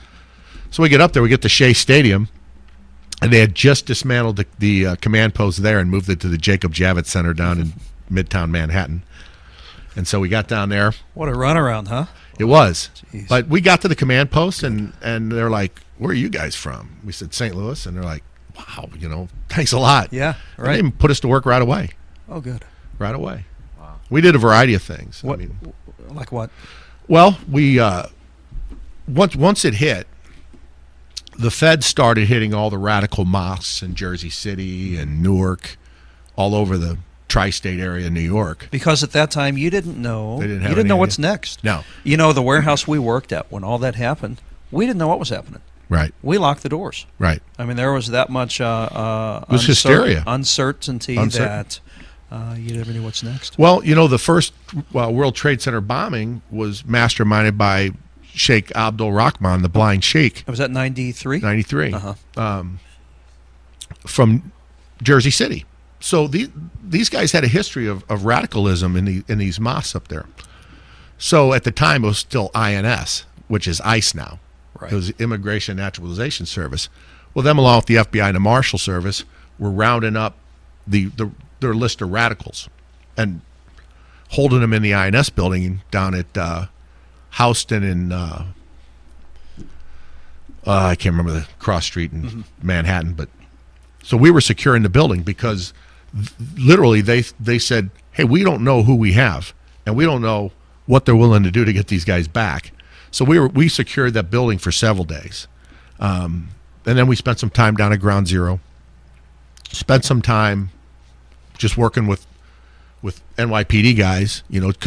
So we get up there, we get to Shea Stadium, and they had just dismantled the command post there and moved it to the Jacob Javits Center down in Midtown Manhattan. And so we got down there. What a runaround, huh? It was. Jeez. But we got to the command post, and they're like, "Where are you guys from?" We said, "St. Louis." And they're like, "Wow, thanks a lot." Yeah, right. And they even put us to work right away. Oh, good. Right away. Wow. We did a variety of things. What? Like what? Well, we once it hit, the Fed started hitting all the radical mosques in Jersey City and Newark, all over the tri-state area in New York. Because at that time you didn't know. They didn't have you didn't know any what's idea. next. No. The warehouse we worked at when all that happened, we didn't know what was happening. Right. We locked the doors. Right. I mean, there was that much it was hysteria. Uncertainty that you never knew what's next. Well, the first World Trade Center bombing was masterminded by Sheikh Abdul Rahman, the blind sheikh. Was that 93? 93. Uh-huh. From Jersey City. So these guys had a history of radicalism in these mosques up there. So at the time, it was still INS, which is ICE now. Right. It was the Immigration and Naturalization Service. Well, them along with the FBI and the Marshal Service were rounding up their list of radicals and holding them in the INS building down at Houston and I can't remember the cross street in Manhattan, but so we were securing the building because literally they said, "Hey, we don't know who we have, and we don't know what they're willing to do to get these guys back." So we secured that building for several days, and then we spent some time down at Ground Zero. Spent some time just working with with NYPD guys,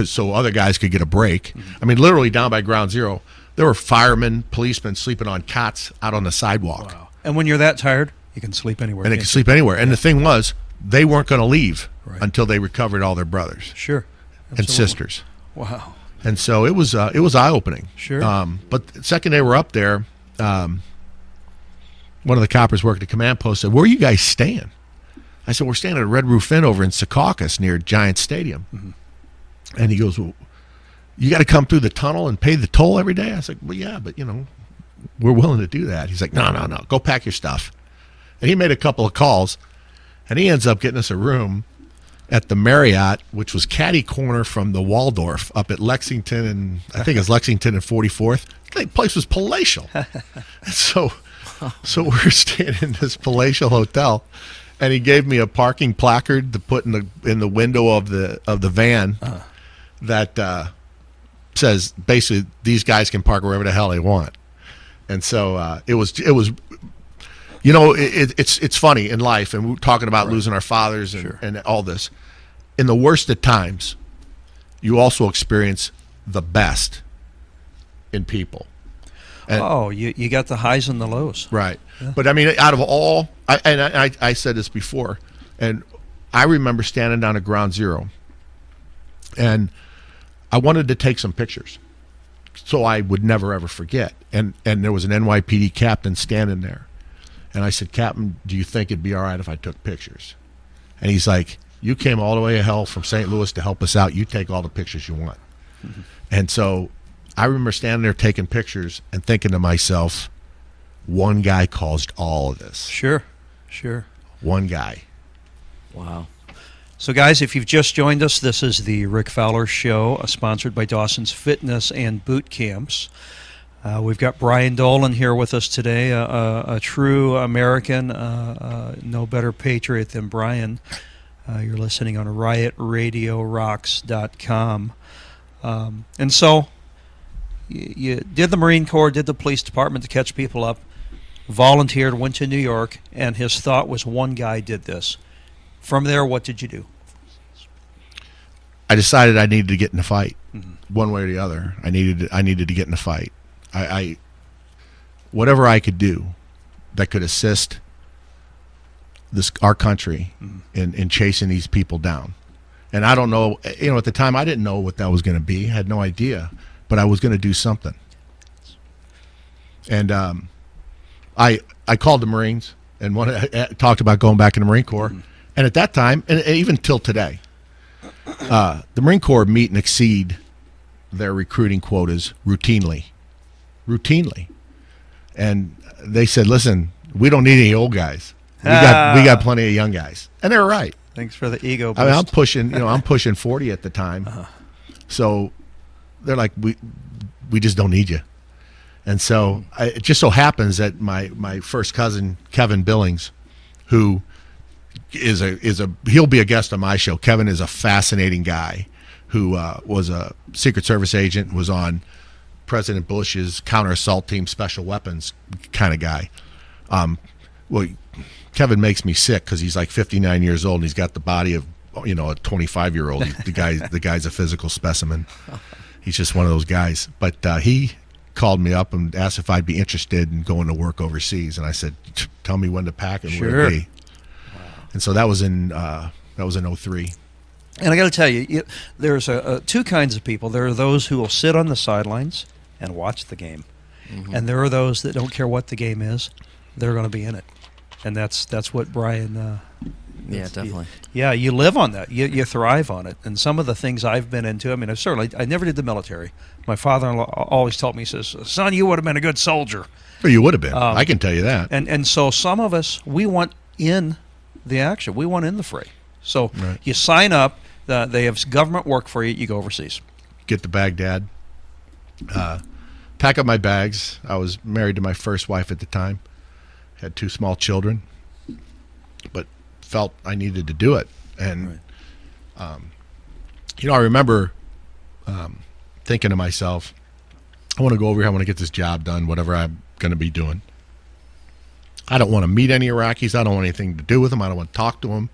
so other guys could get a break. I mean, literally down by Ground Zero, there were firemen, policemen sleeping on cots out on the sidewalk. Wow. And when you're that tired, you can sleep anywhere. And they can't could you? sleep anywhere. And the thing was, they weren't going to leave Right. until they recovered all their brothers Sure. and Absolutely. sisters. Wow. And so it was eye-opening. Sure. But the second they were up there, one of the coppers working at the command post said, "Where are you guys staying?" I said, "We're staying at a Red Roof Inn over in Secaucus near Giant Stadium." And he goes, "Well, you got to come through the tunnel and pay the toll every day?" I was like, "Well, yeah, but, we're willing to do that." He's like, no, go pack your stuff. And he made a couple of calls, and he ends up getting us a room at the Marriott, which was catty corner from the Waldorf up at Lexington, and I think it's Lexington and 44th. The place was palatial. So we're staying in this palatial hotel, and he gave me a parking placard to put in the window of the van that says basically these guys can park wherever the hell they want. And so it was it's funny in life, and we're talking about losing our fathers and all this. In the worst of times, you also experience the best in people. And, you got the highs and the lows. right. Yeah. But I mean, out of all, I said this before, and I remember standing down at Ground Zero, and I wanted to take some pictures so I would never, ever forget. And there was an NYPD captain standing there. And I said, "Captain, do you think it'd be all right if I took pictures?" And he's like, "You came all the way to hell from St. Louis to help us out. You take all the pictures you want." And so I remember standing there taking pictures and thinking to myself, one guy caused all of this. Sure. One guy. Wow. So, guys, if you've just joined us, this is the Rick Fowler Show, sponsored by Dawson's Fitness and Boot Camps. We've got Brian Dolan here with us today, a true American, no better patriot than Brian. You're listening on RiotRadioRocks.com. And so you did the Marine Corps, did the police department to catch people up, volunteered, went to New York, and his thought was one guy did this. From there, what did you do? I decided I needed to get in a fight, one way or the other. I needed to get in a fight. I whatever I could do that could assist our country in chasing these people down. And I don't know, at the time I didn't know what that was going to be. I had no idea, but I was going to do something. And I called the Marines and talked about going back in the Marine Corps. And at that time, and even till today, the Marine Corps meet and exceed their recruiting quotas routinely. And they said, "Listen, we don't need any old guys. We got plenty of young guys." And they were right. Thanks for the ego boost. I mean, I'm pushing 40 at the time. So they're like, we just don't need you. And so it just so happens that my first cousin, Kevin Billings, who he'll be a guest on my show. Kevin is a fascinating guy who was a Secret Service agent, was on President Bush's counter-assault team, special weapons kind of guy. Well, Kevin makes me sick because he's like 59 years old and he's got the body of a 25-year-old. The guy's a physical specimen. He's just one of those guys. But he called me up and asked if I'd be interested in going to work overseas, and I said, "Tell me when to pack and where to be." Wow. And so that was in 03. And I got to tell you, there's two kinds of people. There are those who will sit on the sidelines and watch the game, and there are those that don't care what the game is; they're going to be in it, and that's what Brian. Yeah, definitely. You live on that. You thrive on it. And some of the things I've been into, I mean, I never did the military. My father-in-law always taught me, he says, "Son, you would have been a good soldier." Well, you would have been. I can tell you that. And so some of us, we want in the action. We want in the fray. So you sign up. They have government work for you. You go overseas. Get to Baghdad. Pack up my bags. I was married to my first wife at the time. Had 2 small children. But felt I needed to do it. And, I remember thinking to myself, I want to go over here. I want to get this job done, whatever I'm going to be doing. I don't want to meet any Iraqis. I don't want anything to do with them. I don't want to talk to them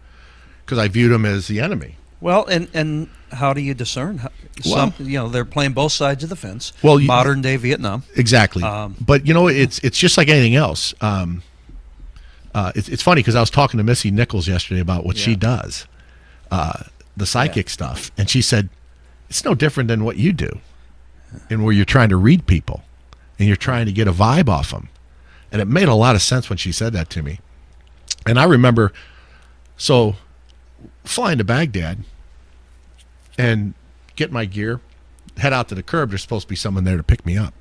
because I viewed them as the enemy. Well, and how do you discern? Well- They're playing both sides of the fence. Well, modern day Vietnam. Exactly. But it's just like anything else. It's funny because I was talking to Missy Nichols yesterday about what she does, the psychic stuff, and she said it's no different than what you do, and where you're trying to read people, and you're trying to get a vibe off them, and it made a lot of sense when she said that to me. And I remember, flying to Baghdad, and get my gear, head out to the curb. There's supposed to be someone there to pick me up,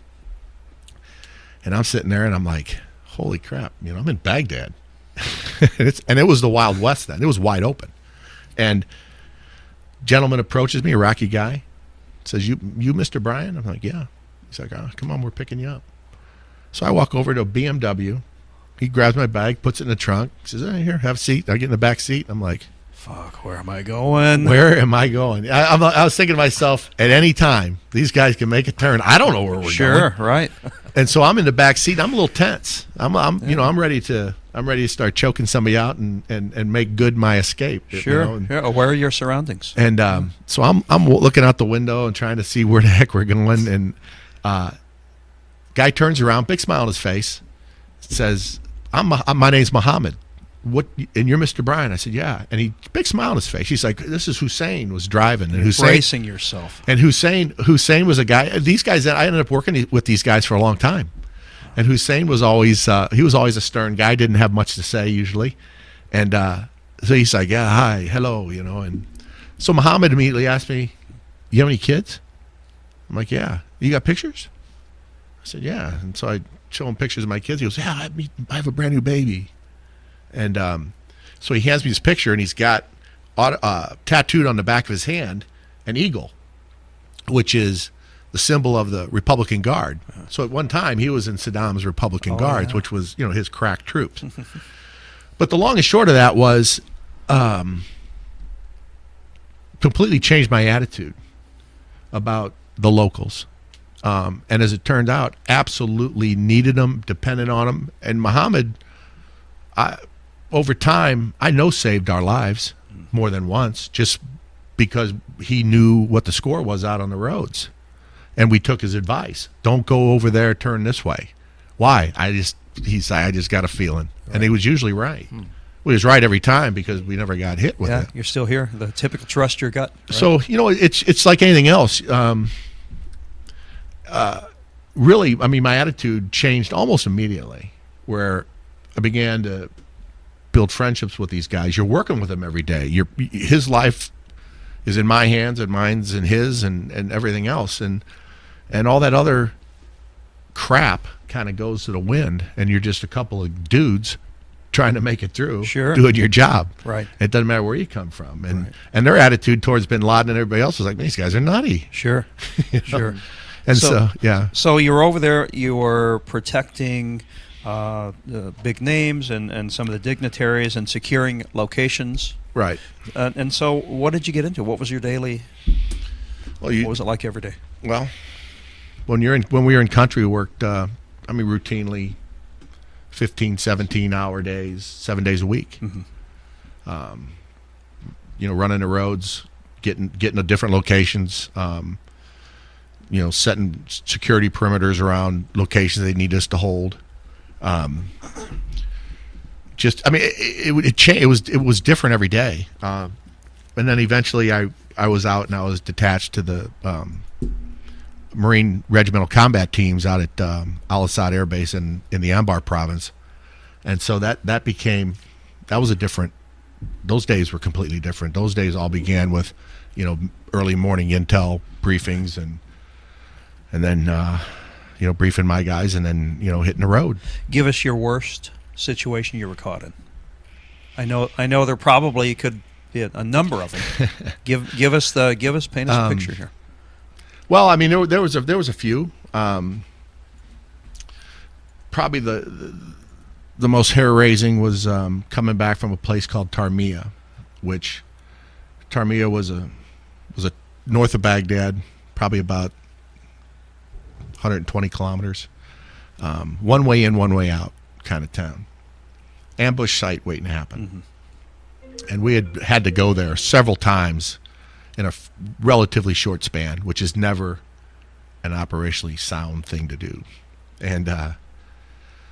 and I'm sitting there, and I'm like, holy crap, I'm in Baghdad. and it was the Wild West then. It was wide open. And gentleman approaches me, Iraqi guy, says, you Mr. Bryan? I'm like, yeah. He's like, come on, we're picking you up. So I walk over to a BMW. He grabs my bag, puts it in the trunk. He says, here, have a seat. I get in the back seat. I'm like, fuck, where am I going? Where am I going? I was thinking to myself, at any time, these guys can make a turn. I don't know where we're going. Sure, right. And so I'm in the back seat. I'm a little tense. I'm ready to start choking somebody out and make good my escape. Sure. Aware of your surroundings. And so I'm looking out the window and trying to see where the heck we're going. And guy turns around, big smile on his face, says, my name's Muhammad. What? And you're Mr. Bryan? I said, yeah. And he big smile on his face. He's like, this is Hussein was driving, and Hussein bracing yourself. And Hussein was a guy. These guys, I ended up working with these guys for a long time. And Hussein was always he was always a stern guy. Didn't have much to say usually. And so he's like, yeah, hi, hello, And so Muhammad immediately asked me, you have any kids? I'm like, yeah. You got pictures? I said, yeah. And so I show him pictures of my kids. He goes, yeah, I have a brand new baby. And so he hands me this picture, and he's got tattooed on the back of his hand an eagle, which is the symbol of the Republican Guard. So at one time, he was in Saddam's Republican Guards, which was his crack troops. But the long and short of that was completely changed my attitude about the locals. And as it turned out, absolutely needed them, depended on them. And Muhammad, over time, I know saved our lives more than once, just because he knew what the score was out on the roads, and we took his advice. Don't go over there, turn this way. Why? He said, I just got a feeling, and he was usually right. Well, he was right every time because we never got hit with it. You're still here. The typical trust your gut. Right? So it's like anything else. Really, I mean, my attitude changed almost immediately, where I began to build friendships with these guys. You're working with them every day. His life is in my hands, and mine's in his, and everything else, and all that other crap kind of goes to the wind, and you're just a couple of dudes trying to make it through, doing your job. Right. It doesn't matter where you come from, and their attitude towards Bin Laden and everybody else was like, these guys are nutty. Sure. Sure. And so yeah. So you were over there. You were protecting the big names and some of the dignitaries and securing locations. Right. And so what did you get into? What was your daily, what was it like every day? Well, when we were in country, we worked, routinely 15, 17-hour days, 7 days a week. Mm-hmm. Running the roads, getting to different locations, setting security perimeters around locations they need us to hold. It was different every day. And then eventually I was out and I was detached to the Marine Regimental Combat Teams out at Al-Assad Air Base in the Anbar province. And so that was a different, those days were completely different. Those days all began with, early morning intel briefings and then, briefing my guys and then, hitting the road. Give us your worst situation you were caught in. I know there probably could be a number of them. paint us a picture here. Well, I mean, there was a few. Probably the most hair-raising was coming back from a place called Tarmiya, which Tarmiya was a north of Baghdad, probably about 120 kilometers. One way in, one way out kind of town. Ambush site waiting to happen. Mm-hmm. And we had to go there several times in a relatively short span, which is never an operationally sound thing to do. And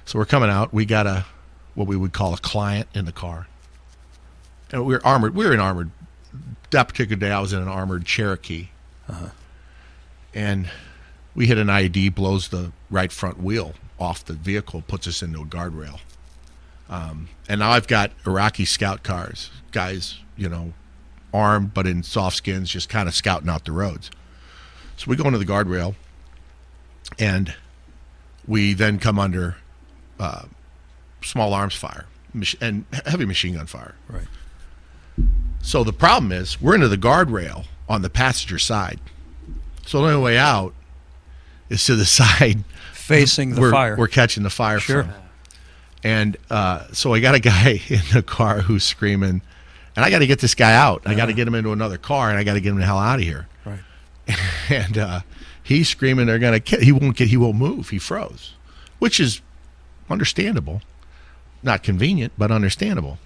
so we're coming out. We got what we would call a client in the car. And we were armored. We were in armored. That particular day, I was in an armored Cherokee. And we hit an IED, blows the right front wheel off the vehicle, puts us into a guardrail. And now I've got Iraqi scout cars, guys, armed but in soft skins, just kind of scouting out the roads. So we go into the guardrail, and we then come under small arms fire and heavy machine gun fire. Right. So the problem is we're into the guardrail on the passenger side. So the only way out is to the side facing the fire. We're catching the fire Sure. from. And so I got a guy in the car who's screaming, and I got to get this guy out. I got to get him into another car, and I got to get him the hell out of here. Right. And he's screaming, they're going to kill. He won't move. He froze, which is understandable. Not convenient, but understandable.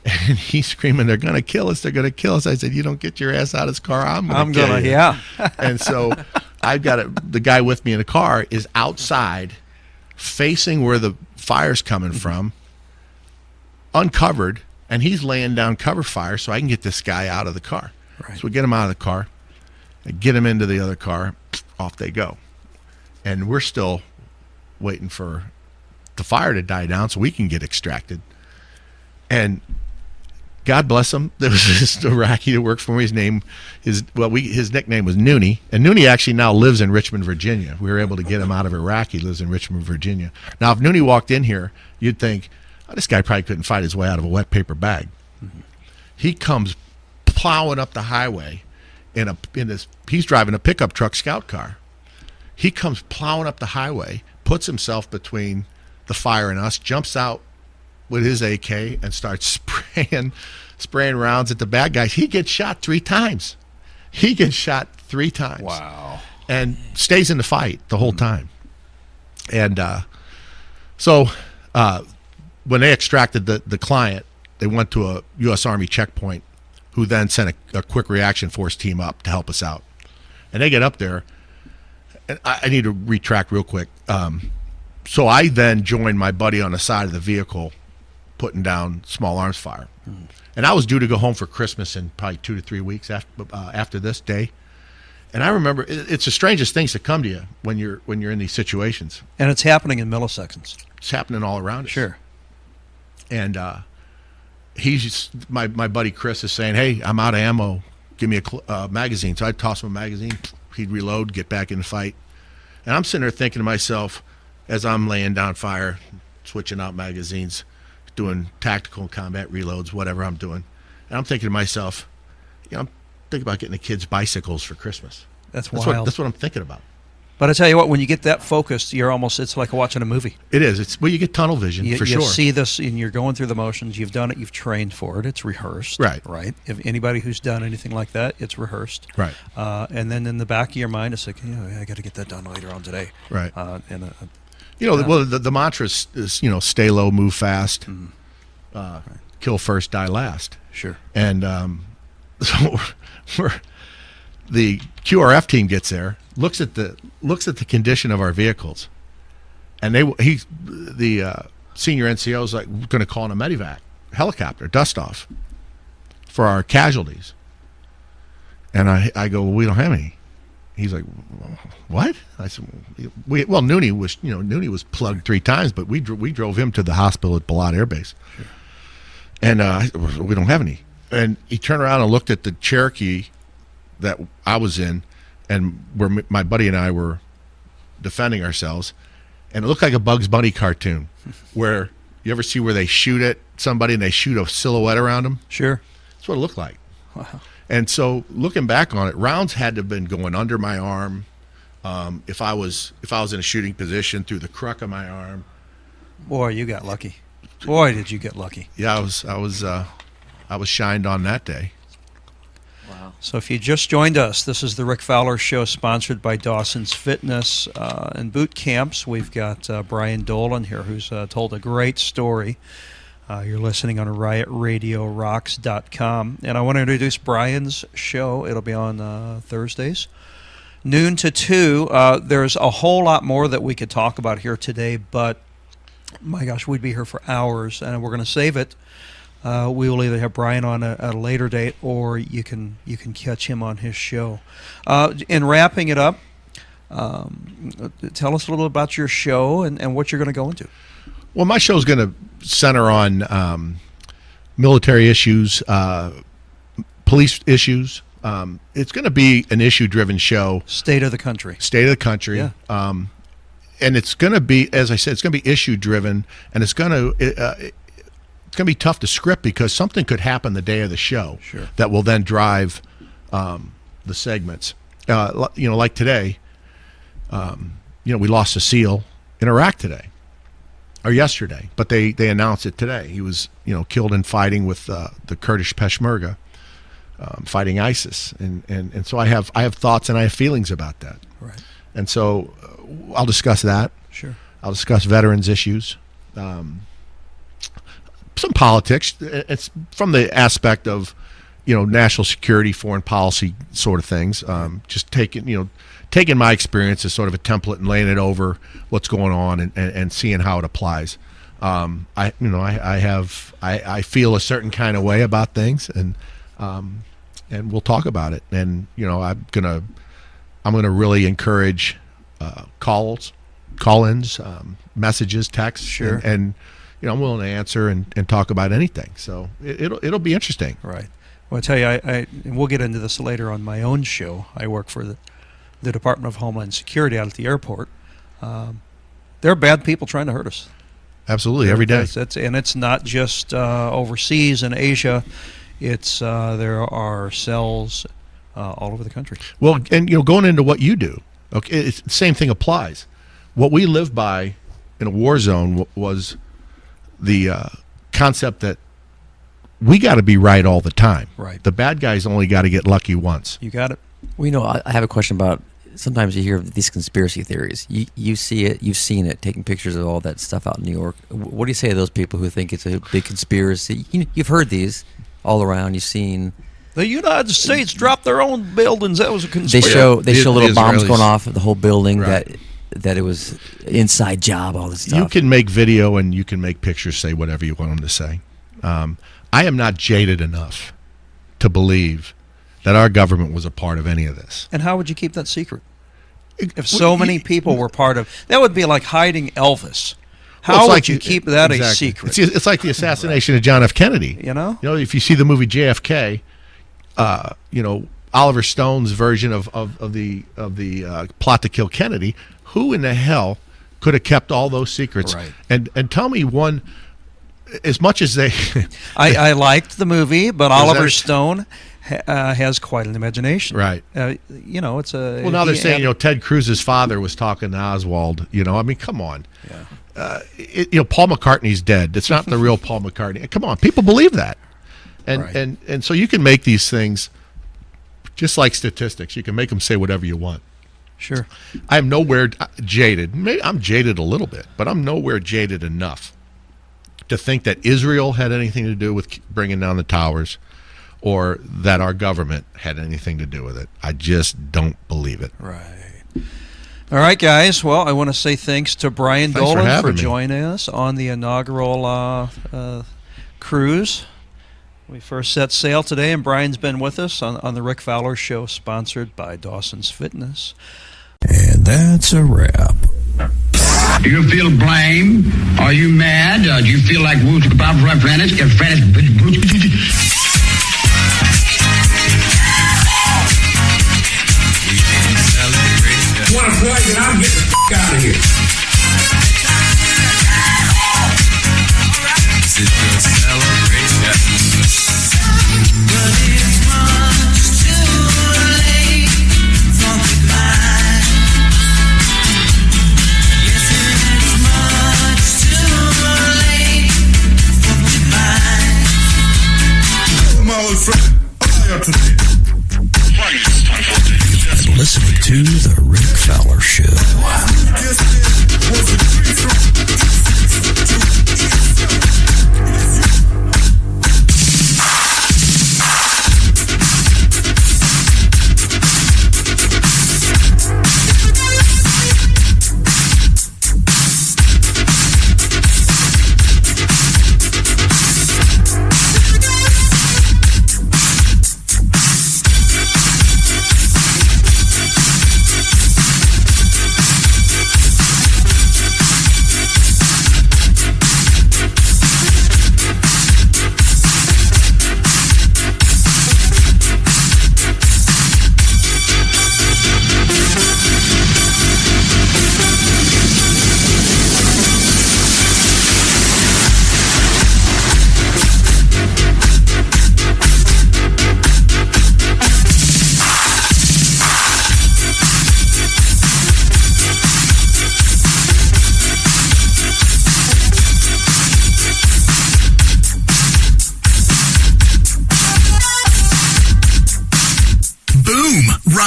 And he's screaming, they're going to kill us. They're going to kill us. I said, you don't get your ass out of this car, I'm going to kill you. Yeah. And so I've got the guy with me in the car is outside, facing where the fire's coming from, uncovered, and he's laying down cover fire so I can get this guy out of the car. Right. So we get him out of the car, and get him into the other car, off they go. And we're still waiting for the fire to die down so we can get extracted. And God bless him, there was this Iraqi that worked for me. His nickname was Noonie, and Noonie actually now lives in Richmond, Virginia. We were able to get him out of Iraq. He lives in Richmond, Virginia. Now, if Noonie walked in here, you'd think, this guy probably couldn't fight his way out of a wet paper bag. Mm-hmm. He comes plowing up the highway he's driving a pickup truck scout car. He comes plowing up the highway, puts himself between the fire and us, jumps out with his AK and starts spraying rounds at the bad guys. He gets shot 3 times. Wow. And stays in the fight the whole time. And so when they extracted the client, they went to a U.S. Army checkpoint, who then sent a quick reaction force team up to help us out. And they get up there, and I need to retract real quick. So I then joined my buddy on the side of the vehicle, putting down small arms fire. And I was due to go home for Christmas in probably 2 to 3 weeks after this day. And I remember it's the strangest things that come to you when you're in these situations. And it's happening in milliseconds. It's happening all around us. Sure. And my buddy Chris is saying, "Hey, I'm out of ammo. Give me a magazine." So I toss him a magazine. He'd reload, get back in the fight. And I'm sitting there thinking to myself, as I'm laying down fire, switching out magazines, doing tactical combat reloads, whatever I'm doing. And I'm thinking to myself, I'm thinking about getting the kids bicycles for Christmas. That's wild. That's what I'm thinking about. But I tell you what, when you get that focused, it's like watching a movie. It is. You get tunnel vision, for sure. You see this, and you're going through the motions. You've done it. You've trained for it. It's rehearsed. Right. If anybody who's done anything like that, it's rehearsed. Right. And then in the back of your mind, it's like, I got to get that done later on today. Right. The mantra is, stay low, move fast, kill first, die last. Sure. And so the QRF team gets there, looks at the condition of our vehicles, and the senior NCO is like, we're going to call in a medevac helicopter, dust off, for our casualties. And I go, well, we don't have any. He's like, what? I said, Noonie was plugged 3 times, but we drove him to the hospital at Balad Air Base. Sure. And we don't have any. And he turned around and looked at the Cherokee that I was in, and where my buddy and I were defending ourselves, and it looked like a Bugs Bunny cartoon, where you ever see where they shoot at somebody and they shoot a silhouette around them? Sure. That's what it looked like. Wow. And so looking back on it, rounds had to have been going under my arm. If I was in a shooting position, through the crook of my arm. Boy, you got lucky. Boy, did you get lucky. Yeah, I was shined on that day. Wow. So if you just joined us, this is the Rick Fowler Show, sponsored by Dawson's Fitness and Boot Camps. We've got Brian Dolan here, who's told a great story You're listening on RiotRadioRocks.com. And I want to introduce Brian's show. It'll be on Thursdays, noon to 2. There's a whole lot more that we could talk about here today, but my gosh, we'd be here for hours, and we're going to save it. We will either have Brian on at a later date, or you can catch him on his show. In wrapping it up, tell us a little about your show and what you're going to go into. Well, my show is going to center on military issues, police issues. It's going to be an issue-driven show. State of the country. State of the country. Yeah. And it's going to be, as I said, it's going to be issue-driven, and it's going to be tough to script because something could happen the day of the show that will then drive the segments. Like today, we lost a SEAL in Iraq today. Or yesterday, but they announced it today. He was, killed in fighting with the Kurdish Peshmerga, fighting ISIS, and so I have thoughts and I have feelings about that. Right. And so I'll discuss that. Sure. I'll discuss veterans issues, some politics. It's from the aspect of, national security, foreign policy sort of things. Just taking my experience as sort of a template and laying it over what's going on and seeing how it applies. I feel a certain kind of way about things, and we'll talk about it. And I'm gonna really encourage call-ins, messages, texts, Sure. and I'm willing to answer and talk about anything. So it'll be interesting. Right. Well, I tell you, I we'll get into this later on my own show. I work for the Department of Homeland Security out at the airport. There are bad people trying to hurt us. Absolutely, every day. And it's not just overseas in Asia. It's there are cells all over the country. Well, and going into what you do, okay, it's the same thing applies. What we live by in a war zone was the concept that we got to be right all the time. Right. The bad guys only got to get lucky once. You got it. Well, I have a question about, sometimes you hear of these conspiracy theories. You see it, you've seen it, taking pictures of all that stuff out in New York. What do you say to those people who think it's a big conspiracy? You've heard these all around. You've seen the United States dropped their own buildings. That was a conspiracy. They show little bombs Israelis going off at the whole building, right. that it was inside job, all this stuff. You can make video and you can make pictures, say whatever you want them to say. I am not jaded enough to believe that our government was a part of any of this. And how would you keep that secret? If so many people were part of, that would be like hiding Elvis. How would you keep that a secret? It's like the assassination of John F. Kennedy. If you see the movie JFK, Oliver Stone's version of the plot to kill Kennedy. Who in the hell could have kept all those secrets? Right. And tell me one. As much as they, I liked the movie, but Oliver Stone has quite an imagination. Right. It's a. Well, now they're saying Ted Cruz's father was talking to Oswald. I mean, come on. Yeah. Paul McCartney's dead. It's not the real Paul McCartney. Come on, people believe that, and Right. and so you can make these things just like statistics. You can make them say whatever you want. Sure. I'm nowhere jaded. Maybe I'm jaded a little bit, but I'm nowhere jaded enough to think that Israel had anything to do with bringing down the towers, or that our government had anything to do with it. I just don't believe it. Right. All right, guys. Well, I want to say thanks to Brian Thanks for Dolan having for me. joining us on the inaugural cruise. We first set sail today, and Brian's been with us on the Rick Fowler Show, sponsored by Dawson's Fitness. And that's a wrap. Do you feel blame? Are you mad? Do you feel like Bob Francis? Want to play? Then I'll get the out of here. Listening to The Rick Fowler Show. Wow.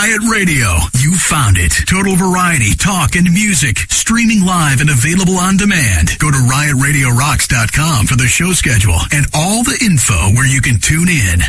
Riot Radio. You found it. Total variety, talk, and music. Streaming live and available on demand. Go to riotradiorocks.com for the show schedule and all the info where you can tune in.